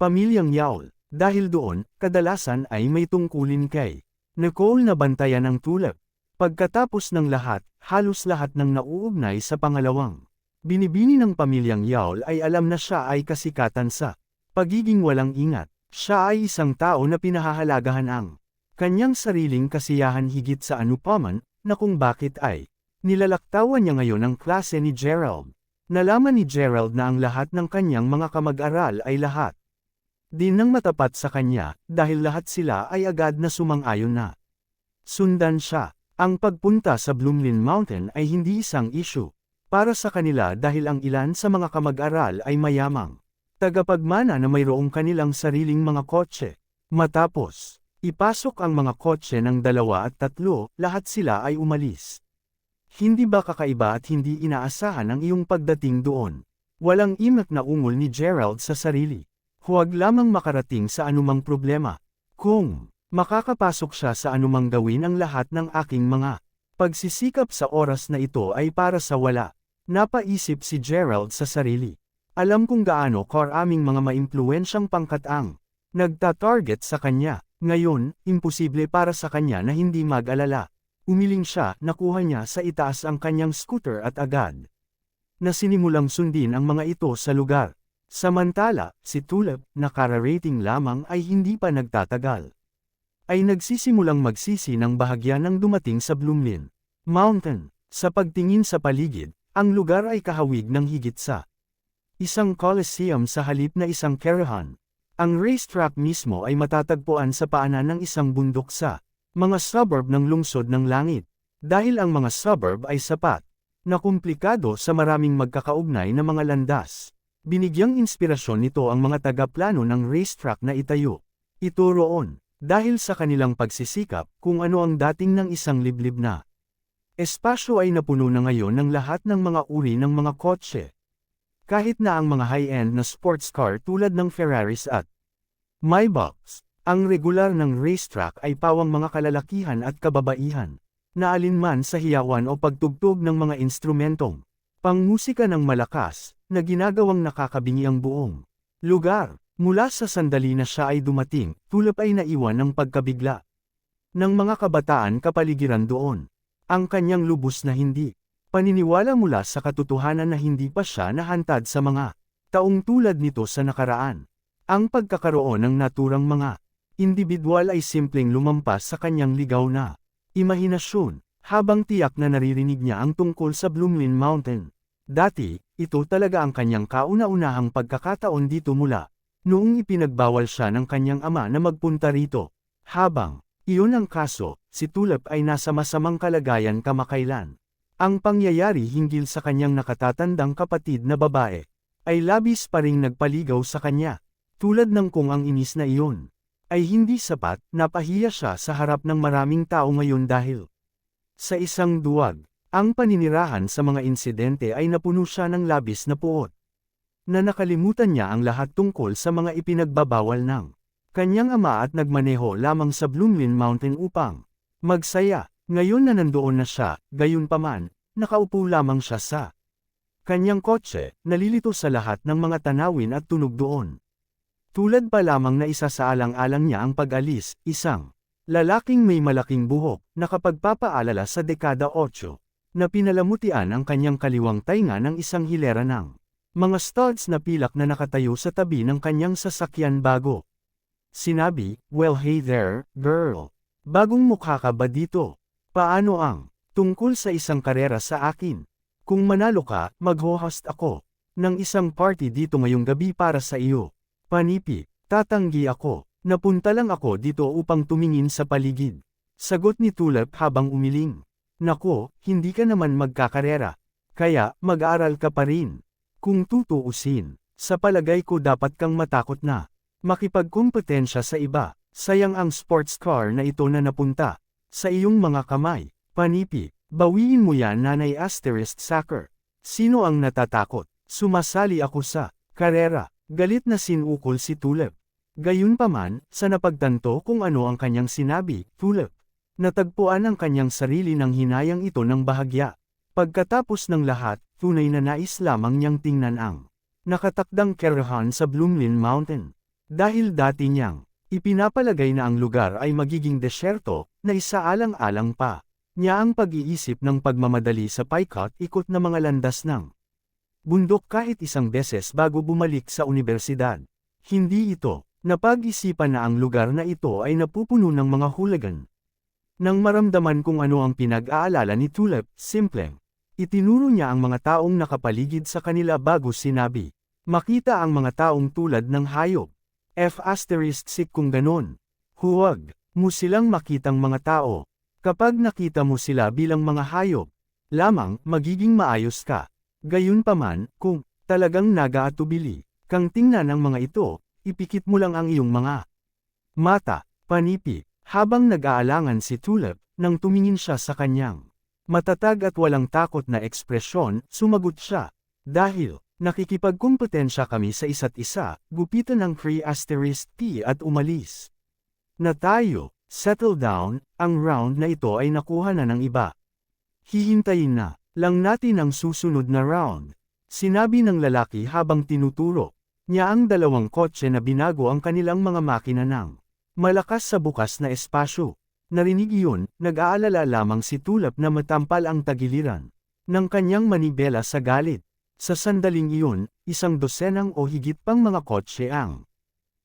pamilyang Yawl. Dahil doon, kadalasan ay may tungkulin kay Nicole na bantayan ang Tulip. Pagkatapos ng lahat, halos lahat ng nauugnay sa pangalawang binibini ng pamilyang Yaol ay alam na siya ay kasikatan sa pagiging walang ingat. Siya ay isang tao na pinahahalagahan ang kanyang sariling kasiyahan higit sa anupaman, na kung bakit ay nilalaktawan niya ngayon ang klase ni Gerald. Nalaman ni Gerald na ang lahat ng kanyang mga kamag-aral ay lahat din ng matapat sa kanya, dahil lahat sila ay agad na sumang-ayon na sundan siya. Ang pagpunta sa Bloomlin Mountain ay hindi isang issue para sa kanila dahil ang ilan sa mga kamag-aral ay mayamang tagapagmana na mayroong kanilang sariling mga kotse. Matapos ipasok ang mga kotse ng 2 at 3, lahat sila ay umalis. Hindi ba kakaiba at hindi inaasahan ang iyong pagdating doon? Walang imak na ungol ni Gerald sa sarili. Huwag lamang makarating sa anumang problema. Kung makakapasok siya sa anumang gawin, ang lahat ng aking mga pagsisikap sa oras na ito ay para sa wala. Napaisip si Gerald sa sarili. Alam kung gaano karaming mga maimpluwensyang pangkat ang nagtatarget sa kanya. Ngayon, imposible para sa kanya na hindi mag-alala. Umiling siya, nakuha niya sa itaas ang kanyang scooter at agad na sinimulang sundin ang mga ito sa lugar. Samantala, si Tulip, na kararating lamang ay hindi pa nagtatagal. Ay nagsisimulang magsisi ng bahagya nang dumating sa Bloomlin Mountain. Sa pagtingin sa paligid, ang lugar ay kahawig ng higit sa isang coliseum sa halip na isang karahan. Ang racetrack mismo ay matatagpuan sa paanan ng isang bundok sa mga suburb ng lungsod ng langit. Dahil ang mga suburb ay sapat na komplikado sa maraming magkakaugnay na mga landas, binigyang inspirasyon nito ang mga tagaplano ng racetrack na itayo ito roon. Dahil sa kanilang pagsisikap, kung ano ang dating ng isang liblib na espasyo ay napuno na ngayon ng lahat ng mga uri ng mga kotse. Kahit na ang mga high-end na sports car tulad ng Ferraris at Maybachs, ang regular ng racetrack ay pawang mga kalalakihan at kababaihan, na alinman sa hiyawan o pagtugtog ng mga instrumentong pangmusika ng malakas, na ginagawang nakakabingi ang buong lugar. Mula sa sandali na siya ay dumating, Tulip ay naiwan ng pagkabigla ng mga kabataan kapaligiran doon. Ang kanyang lubos na hindi paniniwala mula sa katotohanan na hindi pa siya nahantad sa mga taong tulad nito sa nakaraan. Ang pagkakaroon ng naturang mga individual ay simpleng lumampas sa kanyang ligaw na imahinasyon, habang tiyak na naririnig niya ang tungkol sa Bloomlin Mountain. Dati, ito talaga ang kanyang kauna-unahang pagkakataon dito mula noong ipinagbawal siya ng kanyang ama na magpunta rito. Habang iyon ang kaso, si Tulip ay nasa masamang kalagayan kamakailan. Ang pangyayari hinggil sa kanyang nakatatandang kapatid na babae ay labis pa ring nagpaligaw sa kanya. Tulad ng kung ang inis na iyon ay hindi sapat, napahiya siya sa harap ng maraming tao ngayon dahil sa isang duwag. Ang paninirahan sa mga insidente ay napuno siya ng labis na puot, na nakalimutan niya ang lahat tungkol sa mga ipinagbabawal ng kanyang ama at nagmaneho lamang sa Bloomlin Mountain upang magsaya. Ngayon na nandoon na siya, gayunpaman, nakaupo lamang siya sa kanyang kotse, nalilito sa lahat ng mga tanawin at tunog doon. Tulad pa lamang na isa sa alang-alang niya ang pag-alis, isang lalaking may malaking buhok, nakapagpapaalala sa dekada 8, na pinalamutian ang kanyang kaliwang tainga ng isang hilera ng mga studs na pilak na nakatayo sa tabi ng kanyang sasakyan bago. Sinabi, "Well hey there, girl. Bagong mukha ka ba dito? Paano ang tungkol sa isang karera sa akin? Kung manalo ka, mag-host ako ng isang party dito ngayong gabi para sa iyo." Panipi, tatanggi ako. Napunta lang ako dito upang tumingin sa paligid. Sagot ni Tulip habang umiling. Nako, hindi ka naman magkakarera. Kaya, mag-aaral ka pa rin. Kung tutuusin, sa palagay ko dapat kang matakot na makipagkumpetensya sa iba. Sayang ang sports car na ito na napunta sa iyong mga kamay. Panipi, bawiin mo yan, nanay asterisk sucker. Sino ang natatakot? Sumasali ako sa karera. Galit na sinukol si Tulip. Gayunpaman, sa napagtanto kung ano ang kanyang sinabi, Tulip natagpuan ang kanyang sarili ng hinayang ito ng bahagya. Pagkatapos ng lahat, tunay na nais lamang niyang tingnan ang nakatakdang karahan sa Bloomlin Mountain. Dahil dati niyang ipinapalagay na ang lugar ay magiging desyerto, na isaalang-alang pa niya ang pag-iisip ng pagmamadali sa paikot-ikot na mga landas ng bundok kahit isang beses bago bumalik sa universidad. Hindi ito napag-isipan na ang lugar na ito ay napupuno ng mga hooligan. Nang maramdaman kung ano ang pinag-aalala ni Tulip, simpleng itinuro niya ang mga taong nakapaligid sa kanila bago sinabi, makita ang mga taong tulad ng hayop. Kung ganon. Huwag mo silang makitang mga tao. Kapag nakita mo sila bilang mga hayop, lamang magiging maayos ka. Gayunpaman, kung talagang nag-aatubili kang tingnan ang mga ito, ipikit mo lang ang iyong mga mata, panipi, habang nag-aalangan si Tulip, nang tumingin siya sa kanyang matatag at walang takot na ekspresyon, sumagot siya, dahil nakikipagkumpetensya kami sa isa't isa, gupitan ng P at umalis na tayo. Settle down, ang round na ito ay nakuha na ng iba. Hihintayin na lang natin ang susunod na round, sinabi ng lalaki habang tinuturo niya ang dalawang kotse na binago ang kanilang mga makina ng malakas sa bukas na espasyo. Narinig iyon, nag-aalala lamang si Tulip na matampal ang tagiliran ng kanyang manibela sa galit. Sa sandaling iyon, isang dosenang o higit pang mga kotse ang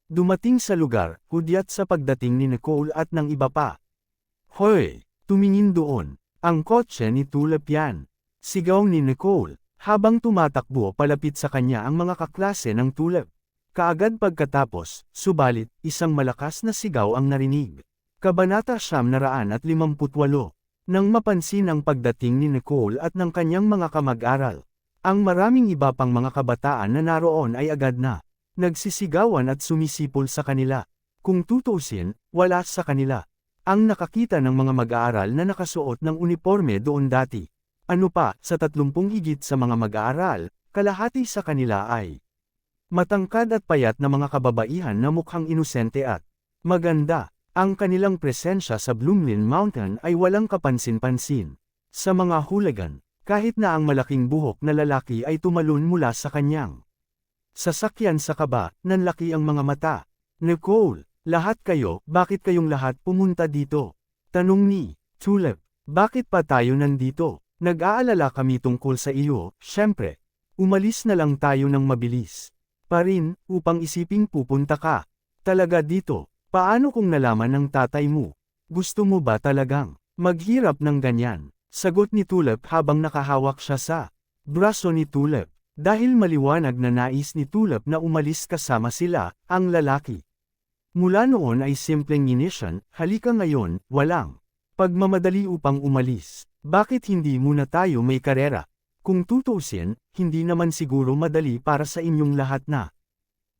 dumating sa lugar, hudyat sa pagdating ni Nicole at ng iba pa. Hoy! Tumingin doon. Ang kotse ni Tulip yan. Sigaw ni Nicole, habang tumatakbo palapit sa kanya ang mga kaklase ng Tulip. Kaagad pagkatapos, subalit, isang malakas na sigaw ang narinig. Kabanata 958. Nang mapansin ang pagdating ni Nicole at ng kanyang mga kamag-aral, ang maraming iba pang mga kabataan na naroon ay agad na nagsisigawan at sumisipol sa kanila. Kung tutuusin, wala sa kanila ang nakakita ng mga mag-aaral na nakasuot ng uniforme doon dati. Ano pa, sa 30 higit sa mga mag-aaral, kalahati sa kanila ay matangkad at payat na mga kababaihan na mukhang inosente at maganda. Ang kanilang presensya sa Bloomlin Mountain ay walang kapansin-pansin sa mga hooligan, kahit na ang malaking buhok na lalaki ay tumalon mula sa kanyang sasakyan sa kaba, nanlaki ang mga mata. Nicole, lahat kayo, bakit kayong lahat pumunta dito? Tanong ni Tulip, bakit pa tayo nandito? Nag-aalala kami tungkol sa iyo, syempre. Umalis na lang tayo ng mabilis pa rin, upang isiping pupunta ka talaga dito. Paano kung nalaman ng tatay mo? Gusto mo ba talagang maghirap ng ganyan? Sagot ni Tulip habang nakahawak siya sa braso ni Tulip. Dahil maliwanag na nais ni Tulip na umalis kasama sila, ang lalaki. Mula noon ay simpleng inisyon, halika ngayon, walang pagmamadali upang umalis. Bakit hindi muna tayo may karera? Kung tutuusin, hindi naman siguro madali para sa inyong lahat na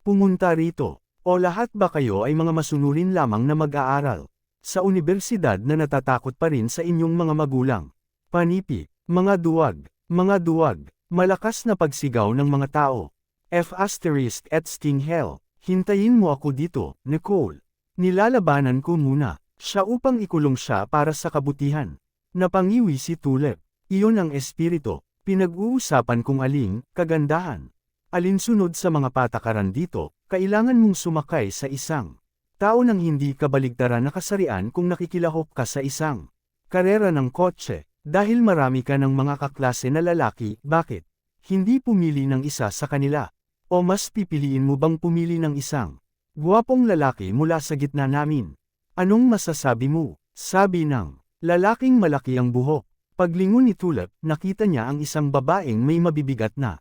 pumunta rito. O lahat ba kayo ay mga masunurin lamang na mag-aaral sa universidad na natatakot pa rin sa inyong mga magulang? Panipi, mga duwag, mga duwag. Malakas na pagsigaw ng mga tao. Hell, hintayin mo ako dito, Nicole. Nilalabanan ko muna siya upang ikulong siya para sa kabutihan. Napangiwi si Tulip. Iyon ang espiritu. Pinag-uusapan kung aling kagandahan. Alinsunod sa mga patakaran dito, kailangan mong sumakay sa isang tao nang hindi kabaligtaran na kasarian kung nakikilahok ka sa isang karera ng kotse. Dahil marami ka ng mga kaklase na lalaki, bakit hindi pumili ng isa sa kanila? O mas pipiliin mo bang pumili ng isang guwapong lalaki mula sa gitna namin? Anong masasabi mo? Sabi ng lalaking malaki ang buhok. Paglingon ni Tulip, nakita niya ang isang babaeng may mabibigat na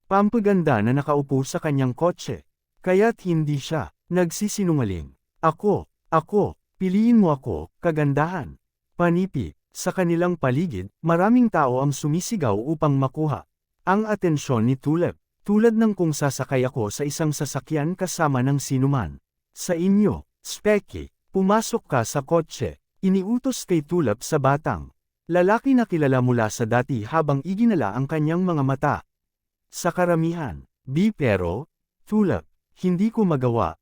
pampaganda na nakaupo sa kanyang kotse. Kaya't hindi siya nagsisinungaling. Ako, piliin mo ako, kagandahan. Panipi. Sa kanilang paligid, maraming tao ang sumisigaw upang makuha ang atensyon ni Tulip, tulad ng kung sasakay ako sa isang sasakyan kasama ng sinuman. Sa inyo, Specky, pumasok ka sa kotse, iniutos kay Tulip sa batang lalaki na kilala mula sa dati habang iginala ang kanyang mga mata. Sa karamihan, pero, Tulip, hindi ko magawa,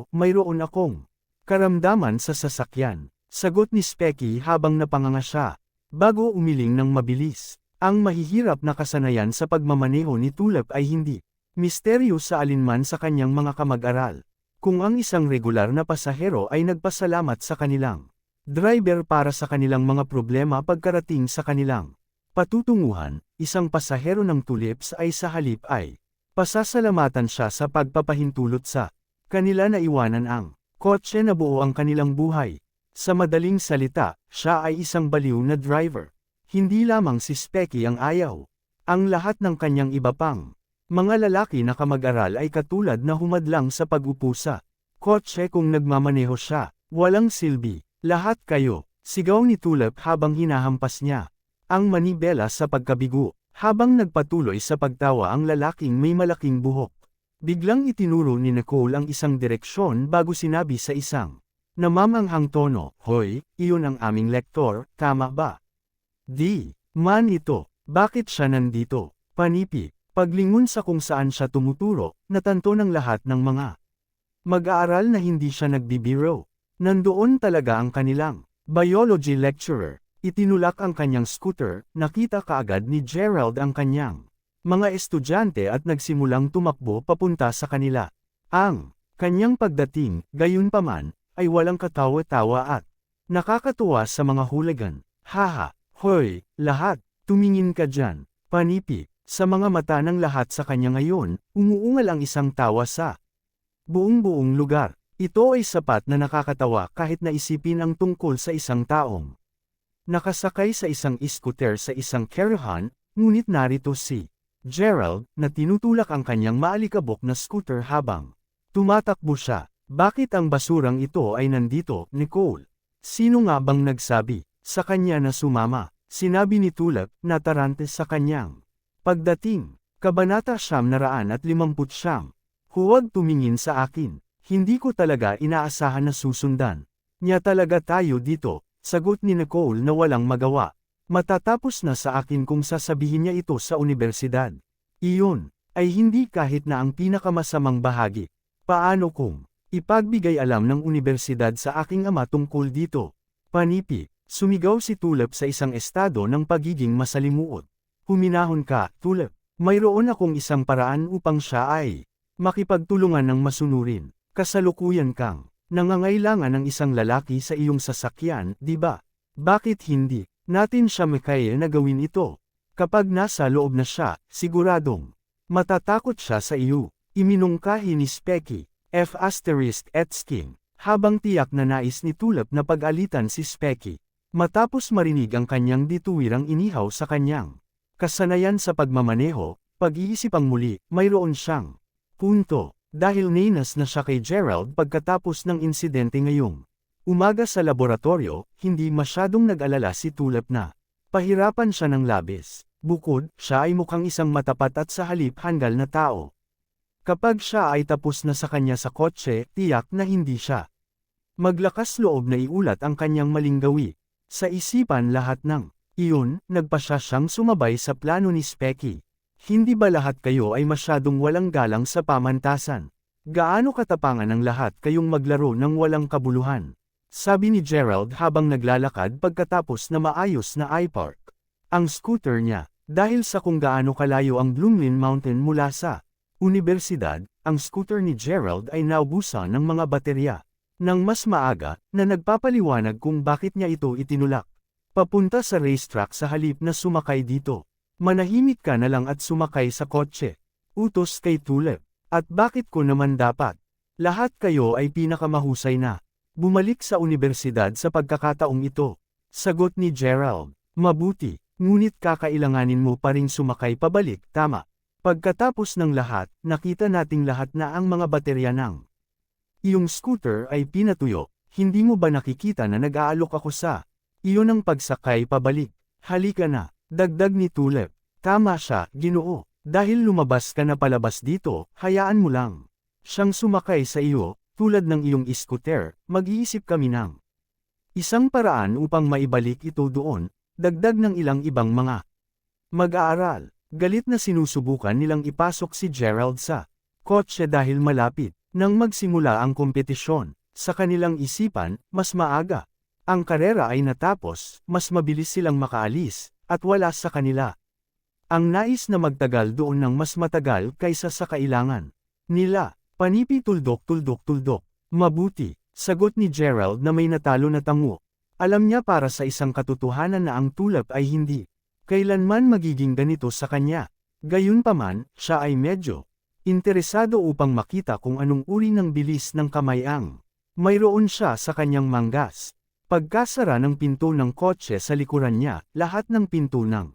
mayroon akong karamdaman sa sasakyan. Sagot ni Specky habang napanganga siya. Bago umiling ng mabilis, ang mahihirap na kasanayan sa pagmamaneho ni Tulip ay hindi misteryo sa alinman sa kanyang mga kamag-aral. Kung ang isang regular na pasahero ay nagpasalamat sa kanilang driver para sa kanilang mga problema pagkarating sa kanilang patutunguhan, isang pasahero ng tulips ay sa halip ay pasasalamatan siya sa pagpapahintulot sa kanila na iwanan ang kotse na buo ang kanilang buhay. Sa madaling salita, siya ay isang baliw na driver. Hindi lamang si Specky ang ayaw. Ang lahat ng kanyang iba pang mga lalaki na kamag-aral ay katulad na humadlang sa pag-upo sa kotse kung nagmamaneho siya. Walang silbi. Lahat kayo, sigaw ni Tulip habang hinahampas niya ang manibela sa pagkabigo. Habang nagpatuloy sa pagtawa ang lalaking may malaking buhok. Biglang itinuro ni Nicole ang isang direksyon bago sinabi sa isang namamanghang tono, "Hoy, iyon ang aming lektor, tama ba?" "Di man ito. Bakit siya nandito?" Panipi. Paglingon sa kung saan siya tumuturo, natanto ng lahat ng mga mag-aaral na hindi siya nagbibiro. Nandoon talaga ang kanilang biology lecturer. Itinulak ang kanyang scooter, nakita kaagad ni Gerald ang kanyang mga estudyante at nagsimulang tumakbo papunta sa kanila. Ang kanyang pagdating, gayunpaman, ay walang katawa-tawa at nakakatuwa sa mga hooligan. "Haha, hoy, lahat, tumingin ka dyan." Panipi. Sa mga mata ng lahat sa kanya ngayon, umuungal ang isang tawa sa buong lugar. Ito ay sapat na nakakatawa kahit naisipin ang tungkol sa isang taong nakasakay sa isang scooter sa isang caravan, ngunit narito si Gerald na tinutulak ang kanyang maalikabok na scooter habang tumatakbo siya. "Bakit ang basurang ito ay nandito, Nicole? Sino nga bang nagsabi sa kanya na sumama?" Sinabi ni Tulip, natarante sa kanyang pagdating. Kabanata 959. "Huwag tumingin sa akin. Hindi ko talaga inaasahan na susundan niya talaga tayo dito." Sagot ni Nicole na walang magawa. Matatapos na sa akin kung sasabihin niya ito sa unibersidad. Iyon ay hindi kahit na ang pinakamasamang bahagi. Paano kung ipagbigay alam ng unibersidad sa aking ama tungkol dito? Panipi. Sumigaw si Tulip sa isang estado ng pagiging masalimuot. "Huminahon ka, Tulip. Mayroon akong isang paraan upang siya ay makipagtulungan ng masunurin. Kasalukuyan kang nangangailangan ng isang lalaki sa iyong sasakyan, di ba? Bakit hindi natin siya makaya na gawin ito? Kapag nasa loob na siya, siguradong matatakot siya sa iyo." Iminungkahi ni Specky, F*** Etsking, habang tiyak na nais ni Tulip na pag-alitan si Specky. Matapos marinig ang kanyang dituwirang inihaw sa kanyang kasanayan sa pagmamaneho, pag-iisip ang muli, mayroon siyang punto. Dahil ninas na siya kay Gerald pagkatapos ng insidente ngayong umaga sa laboratorio, hindi masyadong nag-alala si Tulip na pahirapan siya ng labis. Bukod, siya ay mukhang isang matapat at sa halip handal na tao. Kapag siya ay tapos na sa kanya sa kotse, tiyak na hindi siya maglakas loob na iulat ang kanyang maling gawi. Sa isipan lahat ng iyon, nagpasya siyang sumabay sa plano ni Specky. "Hindi ba lahat kayo ay masyadong walang galang sa pamantasan? Gaano katapangan ang lahat kayong maglaro ng walang kabuluhan?" Sabi ni Gerald habang naglalakad pagkatapos na maayos na i-park ang scooter niya. Dahil sa kung gaano kalayo ang Bloomlin Mountain mula sa unibersidad, ang scooter ni Gerald ay naubusan ng mga baterya. Nang mas maaga, na nagpapaliwanag kung bakit niya ito itinulak papunta sa racetrack sa halip na sumakay dito. "Manahimik ka na lang at sumakay sa kotse." Utos kay Tulip. "At bakit ko naman dapat? Lahat kayo ay pinakamahusay na bumalik sa unibersidad sa pagkakataong ito." Sagot ni Gerald. "Mabuti, ngunit kakailanganin mo pa ring sumakay pabalik, tama?" Pagkatapos ng lahat, nakita nating lahat na ang mga baterya ng iyong scooter ay pinatuyo. Hindi mo ba nakikita na nag-aalok ako sa iyon ng pagsakay pabalik? Halika na. Dagdag ni Tulip. "Tama siya, Ginoo. Dahil lumabas ka na palabas dito, hayaan mo lang siyang sumakay sa iyo, tulad ng iyong scooter, mag-iisip kami ng isang paraan upang maibalik ito doon." Dagdag ng ilang ibang mga mag-aaral. Galit na sinusubukan nilang ipasok si Gerald sa kotse dahil malapit nang magsimula ang kompetisyon. Sa kanilang isipan, mas maaga ang karera ay natapos, mas mabilis silang makaalis, at wala sa kanila ang nais na magtagal doon ng mas matagal kaysa sa kailangan nila. Panipi tuldok. Mabuti, sagot ni Gerald na may natalo na tango. Alam niya para sa isang katotohanan na ang tulap ay hindi kailanman magiging ganito sa kanya. Gayunpaman, siya ay medyo interesado upang makita kung anong uri ng bilis ng kamay ang mayroon siya sa kanyang manggas. Pagkasara ng pinto ng kotse sa likuran niya, lahat ng pinto ng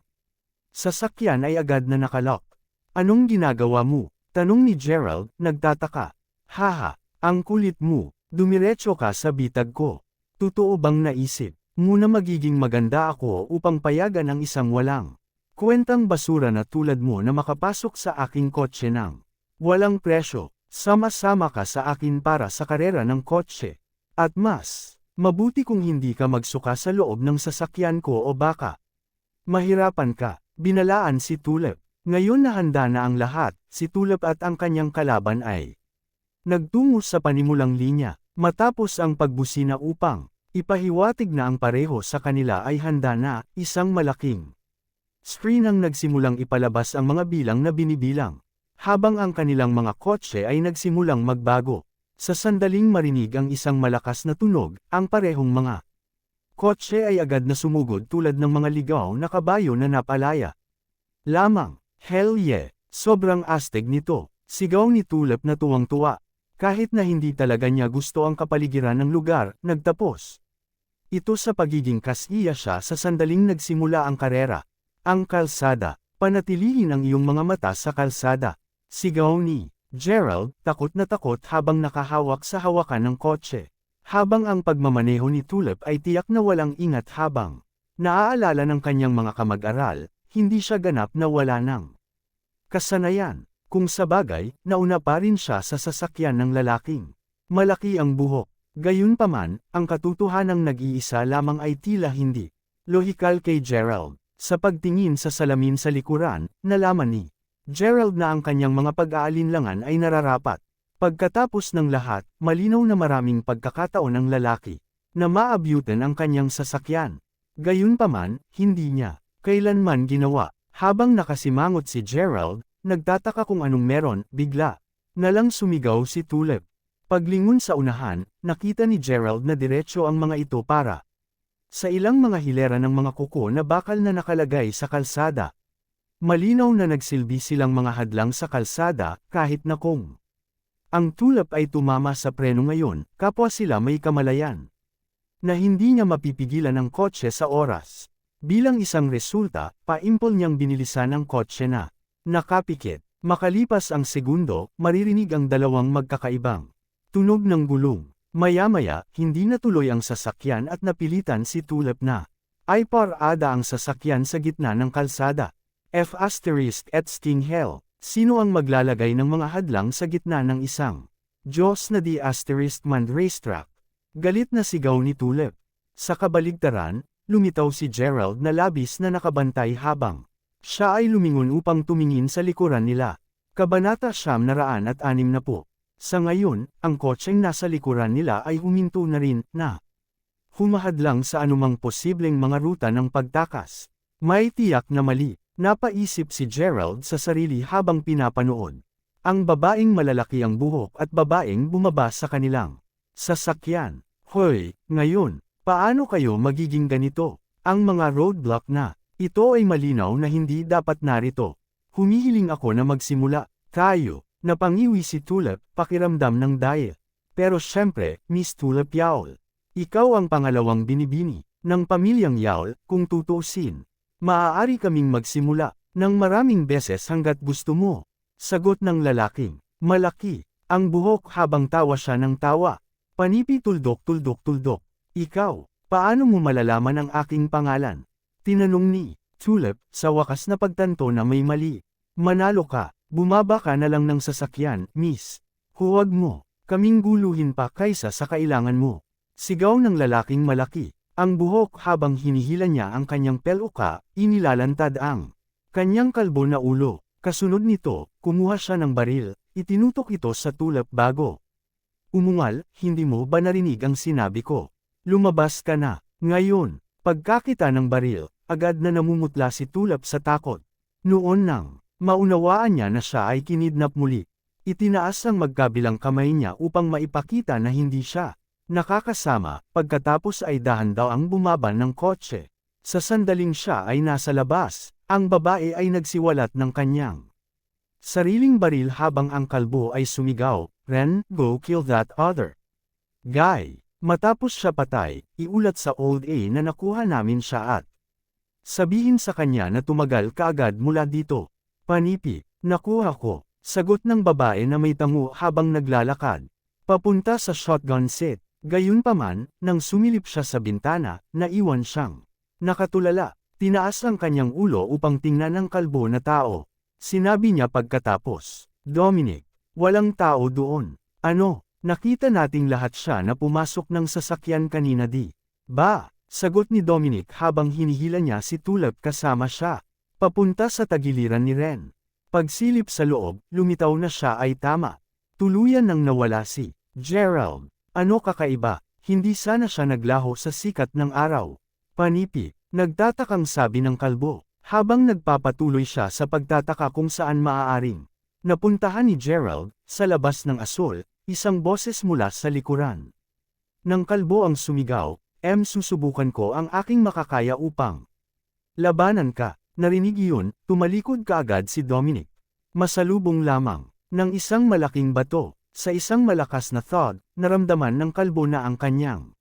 sasakyan ay agad na nakalock. Anong ginagawa mo? Tanong ni Gerald, nagtataka. Haha, ang kulit mo, dumiretso ka sa bitag ko. Totoo bang naisip mo na magiging maganda ako upang payagan ang isang walang kwentang basura na tulad mo na makapasok sa aking kotse ng walang presyo? Sama-sama ka sa akin para sa karera ng kotse. At mas mabuti kung hindi ka magsuka sa loob ng sasakyan ko o baka mahirapan ka. Binalaan si Tulip. Ngayon na handa na ang lahat, si Tulip at ang kanyang kalaban ay nagtungo sa panimulang linya. Matapos ang pagbusina upang ipahiwatig na ang pareho sa kanila ay handa na, isang malaking screen ang nagsimulang ipalabas ang mga bilang na binibilang. Habang ang kanilang mga kotse ay nagsimulang magbago. Sa sandaling marinig ang isang malakas na tunog, ang parehong mga kotse ay agad na sumugod tulad ng mga ligaw na kabayo na napalaya. Lamang, hell yeah, sobrang astig nito, sigaw ni Tulip na tuwang-tuwa. Kahit na hindi talaga niya gusto ang kapaligiran ng lugar, nagtapos ito sa pagiging kasiya siya sa sandaling nagsimula ang karera. Ang kalsada, panatilihin ang iyong mga mata sa kalsada. Sigaw ni Gerald, takot na takot habang nakahawak sa hawakan ng kotse. Habang ang pagmamaneho ni Tulip ay tiyak na walang ingat habang naaalala ng kanyang mga kamag-aral, hindi siya ganap na wala ng kasanayan. Kung sabagay, nauna pa rin siya sa sasakyan ng lalaking malaki ang buhok. Gayunpaman, ang katotohanang nag-iisa lamang ay tila hindi lohikal kay Gerald. Sa pagtingin sa salamin sa likuran, nalaman ni Gerald na ang kanyang mga pag-aalinlangan ay nararapat. Pagkatapos ng lahat, malinaw na maraming pagkakataon ng lalaki na maabyutan ang kanyang sasakyan. Gayunpaman, hindi niya kailanman ginawa. Habang nakasimangot si Gerald, nagtataka kung anong meron, bigla nalang sumigaw si Tulip. Paglingon sa unahan, nakita ni Gerald na diretso ang mga ito para sa ilang mga hilera ng mga kuko na bakal na nakalagay sa kalsada. Malinaw na nagsilbi silang mga hadlang sa kalsada, kahit na kung ang Tulip ay tumama sa preno ngayon, kapwa sila may kamalayan na hindi niya mapipigilan ang kotse sa oras. Bilang isang resulta, paimpol niyang binilisan ang kotse na nakapikit. Makalipas ang segundo, maririnig ang dalawang magkakaibang tunog ng gulong. Maya-maya, hindi natuloy ang sasakyan at napilitan si Tulip na ay parada ang sasakyan sa gitna ng kalsada. F*** at Sting Hell. Sino ang maglalagay ng mga hadlang sa gitna ng isang Diyos na D***man racetrack? Galit na sigaw ni Tulip. Sa kabaligtaran, lumitaw si Gerald na labis na nakabantay habang siya ay lumingon upang tumingin sa likuran nila. Kabanata 960. Sa ngayon, ang kotseng nasa likuran nila ay huminto na rin, na humahadlang sa anumang posibleng mga ruta ng pagtakas. May tiyak na mali, napaisip si Gerald sa sarili habang pinapanood ang babaeng malalaki ang buhok at babaeng bumaba sa kanilang sasakyan. Hoy, ngayon, paano kayo magiging ganito? Ang mga roadblock na ito ay malinaw na hindi dapat narito. Humihiling ako na magsimula. Tayo. Napangiwi si Tulip, pakiramdam ng daya. Pero syempre, Miss Tulip Yawl. Ikaw ang pangalawang binibini ng pamilyang Yawl, kung tutuusin. Maaari kaming magsimula ng maraming beses hanggat gusto mo. Sagot ng lalaking malaki ang buhok habang tawa siya ng tawa. Panipi tuldok. Ikaw, paano mo malalaman ang aking pangalan? Tinanong ni Tulip, sa wakas na pagtanto na may mali. Manalo ka, bumaba ka na lang ng sasakyan, miss. Huwag mo kaming guluhin pa kaysa sa kailangan mo. Sigaw ng lalaking malaki. Ang buhok habang hinihila niya ang kanyang peluka, inilalantad ang kanyang kalbo na ulo. Kasunod nito, kumuha siya ng baril, itinutok ito sa Tulip bago umungal. Hindi mo ba narinig ang sinabi ko? Lumabas ka na. Ngayon, pagkakita ng baril, agad na namumutla si Tulip sa takot. Noon nang maunawaan niya na siya ay kinidnap muli, Itinaas ang magkabilang kamay niya upang maipakita na hindi siya nakakasama, pagkatapos ay dahan-dahang bumaba ng kotse. Sa sandaling siya ay nasa labas, ang babae ay nagsiwalat ng kanyang sariling baril habang ang kalbo ay sumigaw, "Ren, go kill that other guy." Matapos siya patay, iulat sa Old A na nakuha namin siya at sabihin sa kanya na tumagal kaagad mula dito. Panipi, nakuha ko, sagot ng babae na may tango habang naglalakad papunta sa shotgun set. Gayunpaman, nang sumilip siya sa bintana, naiwan siyang nakatulala. Tinaas ang kanyang ulo upang tingnan ang kalbo na tao. Sinabi niya pagkatapos, "Dominic, walang tao doon." "Ano? Nakita nating lahat siya na pumasok ng sasakyan kanina di ba?" Sagot ni Dominic habang hinihila niya si Tulip kasama siya papunta sa tagiliran ni Ren. Pagsilip sa loob, lumitaw na siya ay tama. Tuluyan nang nawala si Gerald. Ano kakaiba? Hindi sana siya naglaho sa sikat ng araw. Panipi, nagtatakang sabi ng kalbo, habang nagpapatuloy siya sa pagtataka kung saan maaaring napuntahan ni Gerald. Sa labas ng asol, isang boses mula sa likuran ng kalbo ang sumigaw, susubukan ko ang aking makakaya upang labanan ka." Narinig iyon, tumalikod kaagad si Dominic. Masalubong lamang ng isang malaking bato. Sa isang malakas na thud, naramdaman ng kalbo na ang kanyang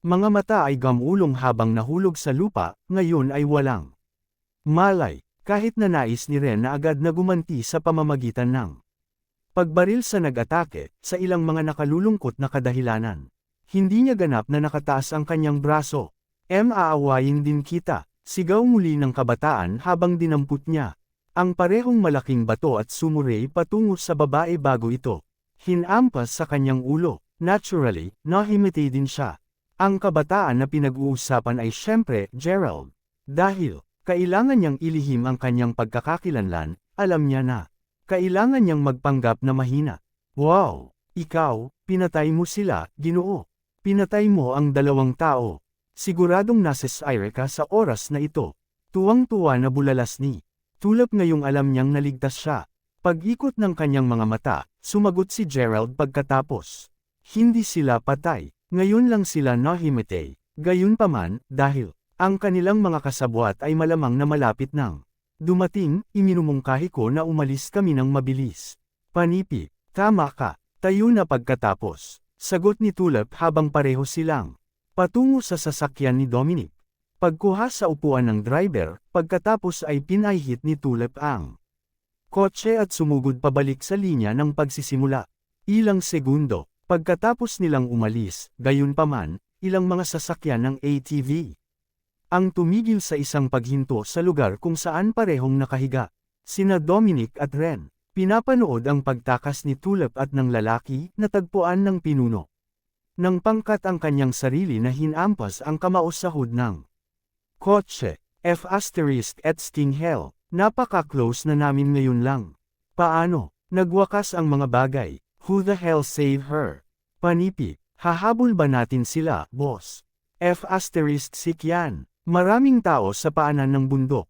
mga mata ay gamulong habang nahulog sa lupa. Ngayon ay walang malay, kahit na nais ni Ren na agad na gumanti sa pamamagitan ng pagbaril sa nag-atake, sa ilang mga nakalulungkot na kadahilanan. Hindi niya ganap na nakataas ang kanyang braso. "Aawayin din kita," sigaw muli ng kabataan habang dinampot niya ang parehong malaking bato at sumuray patungo sa babae bago ito hinampas sa kanyang ulo. Naturally, nahimiti din siya. Ang kabataan na pinag-uusapan ay syempre Gerald. Dahil kailangan niyang ilihim ang kanyang pagkakakilanlan, alam niya na kailangan niyang magpanggap na mahina. "Wow! Ikaw, pinatay mo sila, Ginoo. Pinatay mo ang 2 tao. Siguradong nasa Syre ka sa oras na ito." Tuwang-tuwa na bulalas ni Tulip ngayong alam niyang naligtas siya. Pag-ikot ng kanyang mga mata, sumagot si Gerald pagkatapos. Hindi sila patay, ngayon lang sila nahimete. Gayunpaman, dahil ang kanilang mga kasabwat ay malamang na malapit nang dumating, iminumungkahi ko na umalis kami ng mabilis. Panipi, tama ka, tayo na pagkatapos. Sagot ni Tulip habang pareho silang patungo sa sasakyan ni Dominic. Pagkuha sa upuan ng driver, pagkatapos ay pinahit ni Tulip ang kotse at sumugod pabalik sa linya ng pagsisimula. Ilang segundo, pagkatapos nilang umalis, gayunpaman, ilang mga sasakyan ng ATV ang tumigil sa isang paghinto sa lugar kung saan parehong nakahiga. Sina Dominic at Ren, pinapanood ang pagtakas ni Tulip at ng lalaki na tagpuan ng pinuno ng pangkat ang kanyang sarili na hinampas ang kamao sa hood ng kotse. At Sting Hell. Napaka-close na namin ngayon lang. Paano? Nagwakas ang mga bagay. Who the hell saved her? Panipi, hahabol ba natin sila, boss? Yan. Maraming tao sa paanan ng bundok.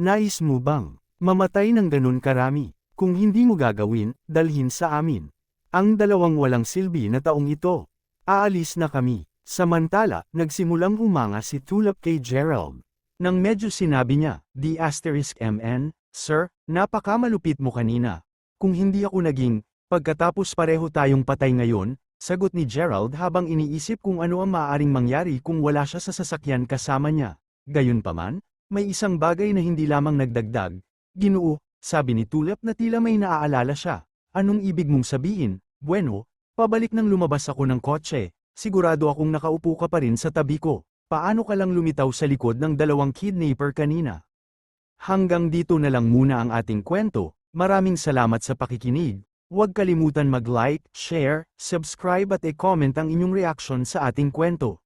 Nais mo bang mamatay ng ganun karami? Kung hindi mo gagawin, dalhin sa amin ang 2 walang silbi na taong ito. Aalis na kami. Samantala, nagsimulang humanga si Tulip kay Gerald. Nang medyo sinabi niya, "MN, sir, napakamalupit mo kanina. Kung hindi ako naging, pagkatapos pareho tayong patay ngayon," sagot ni Gerald habang iniisip kung ano ang maaaring mangyari kung wala siya sa sasakyan kasama niya. Gayunpaman, may isang bagay na hindi lamang nagdagdag. "Ginoo," sabi ni Tulip na tila may naaalala siya. "Anong ibig mong sabihin?" "Bueno, pabalik nang lumabas ako ng kotse, sigurado akong nakaupo ka pa rin sa tabi ko. Paano ka lang lumitaw sa likod ng 2 kidnapper kanina?" Hanggang dito na lang muna ang ating kwento. Maraming salamat sa pakikinig. Huwag kalimutan mag-like, share, subscribe at i-comment ang inyong reaksyon sa ating kwento.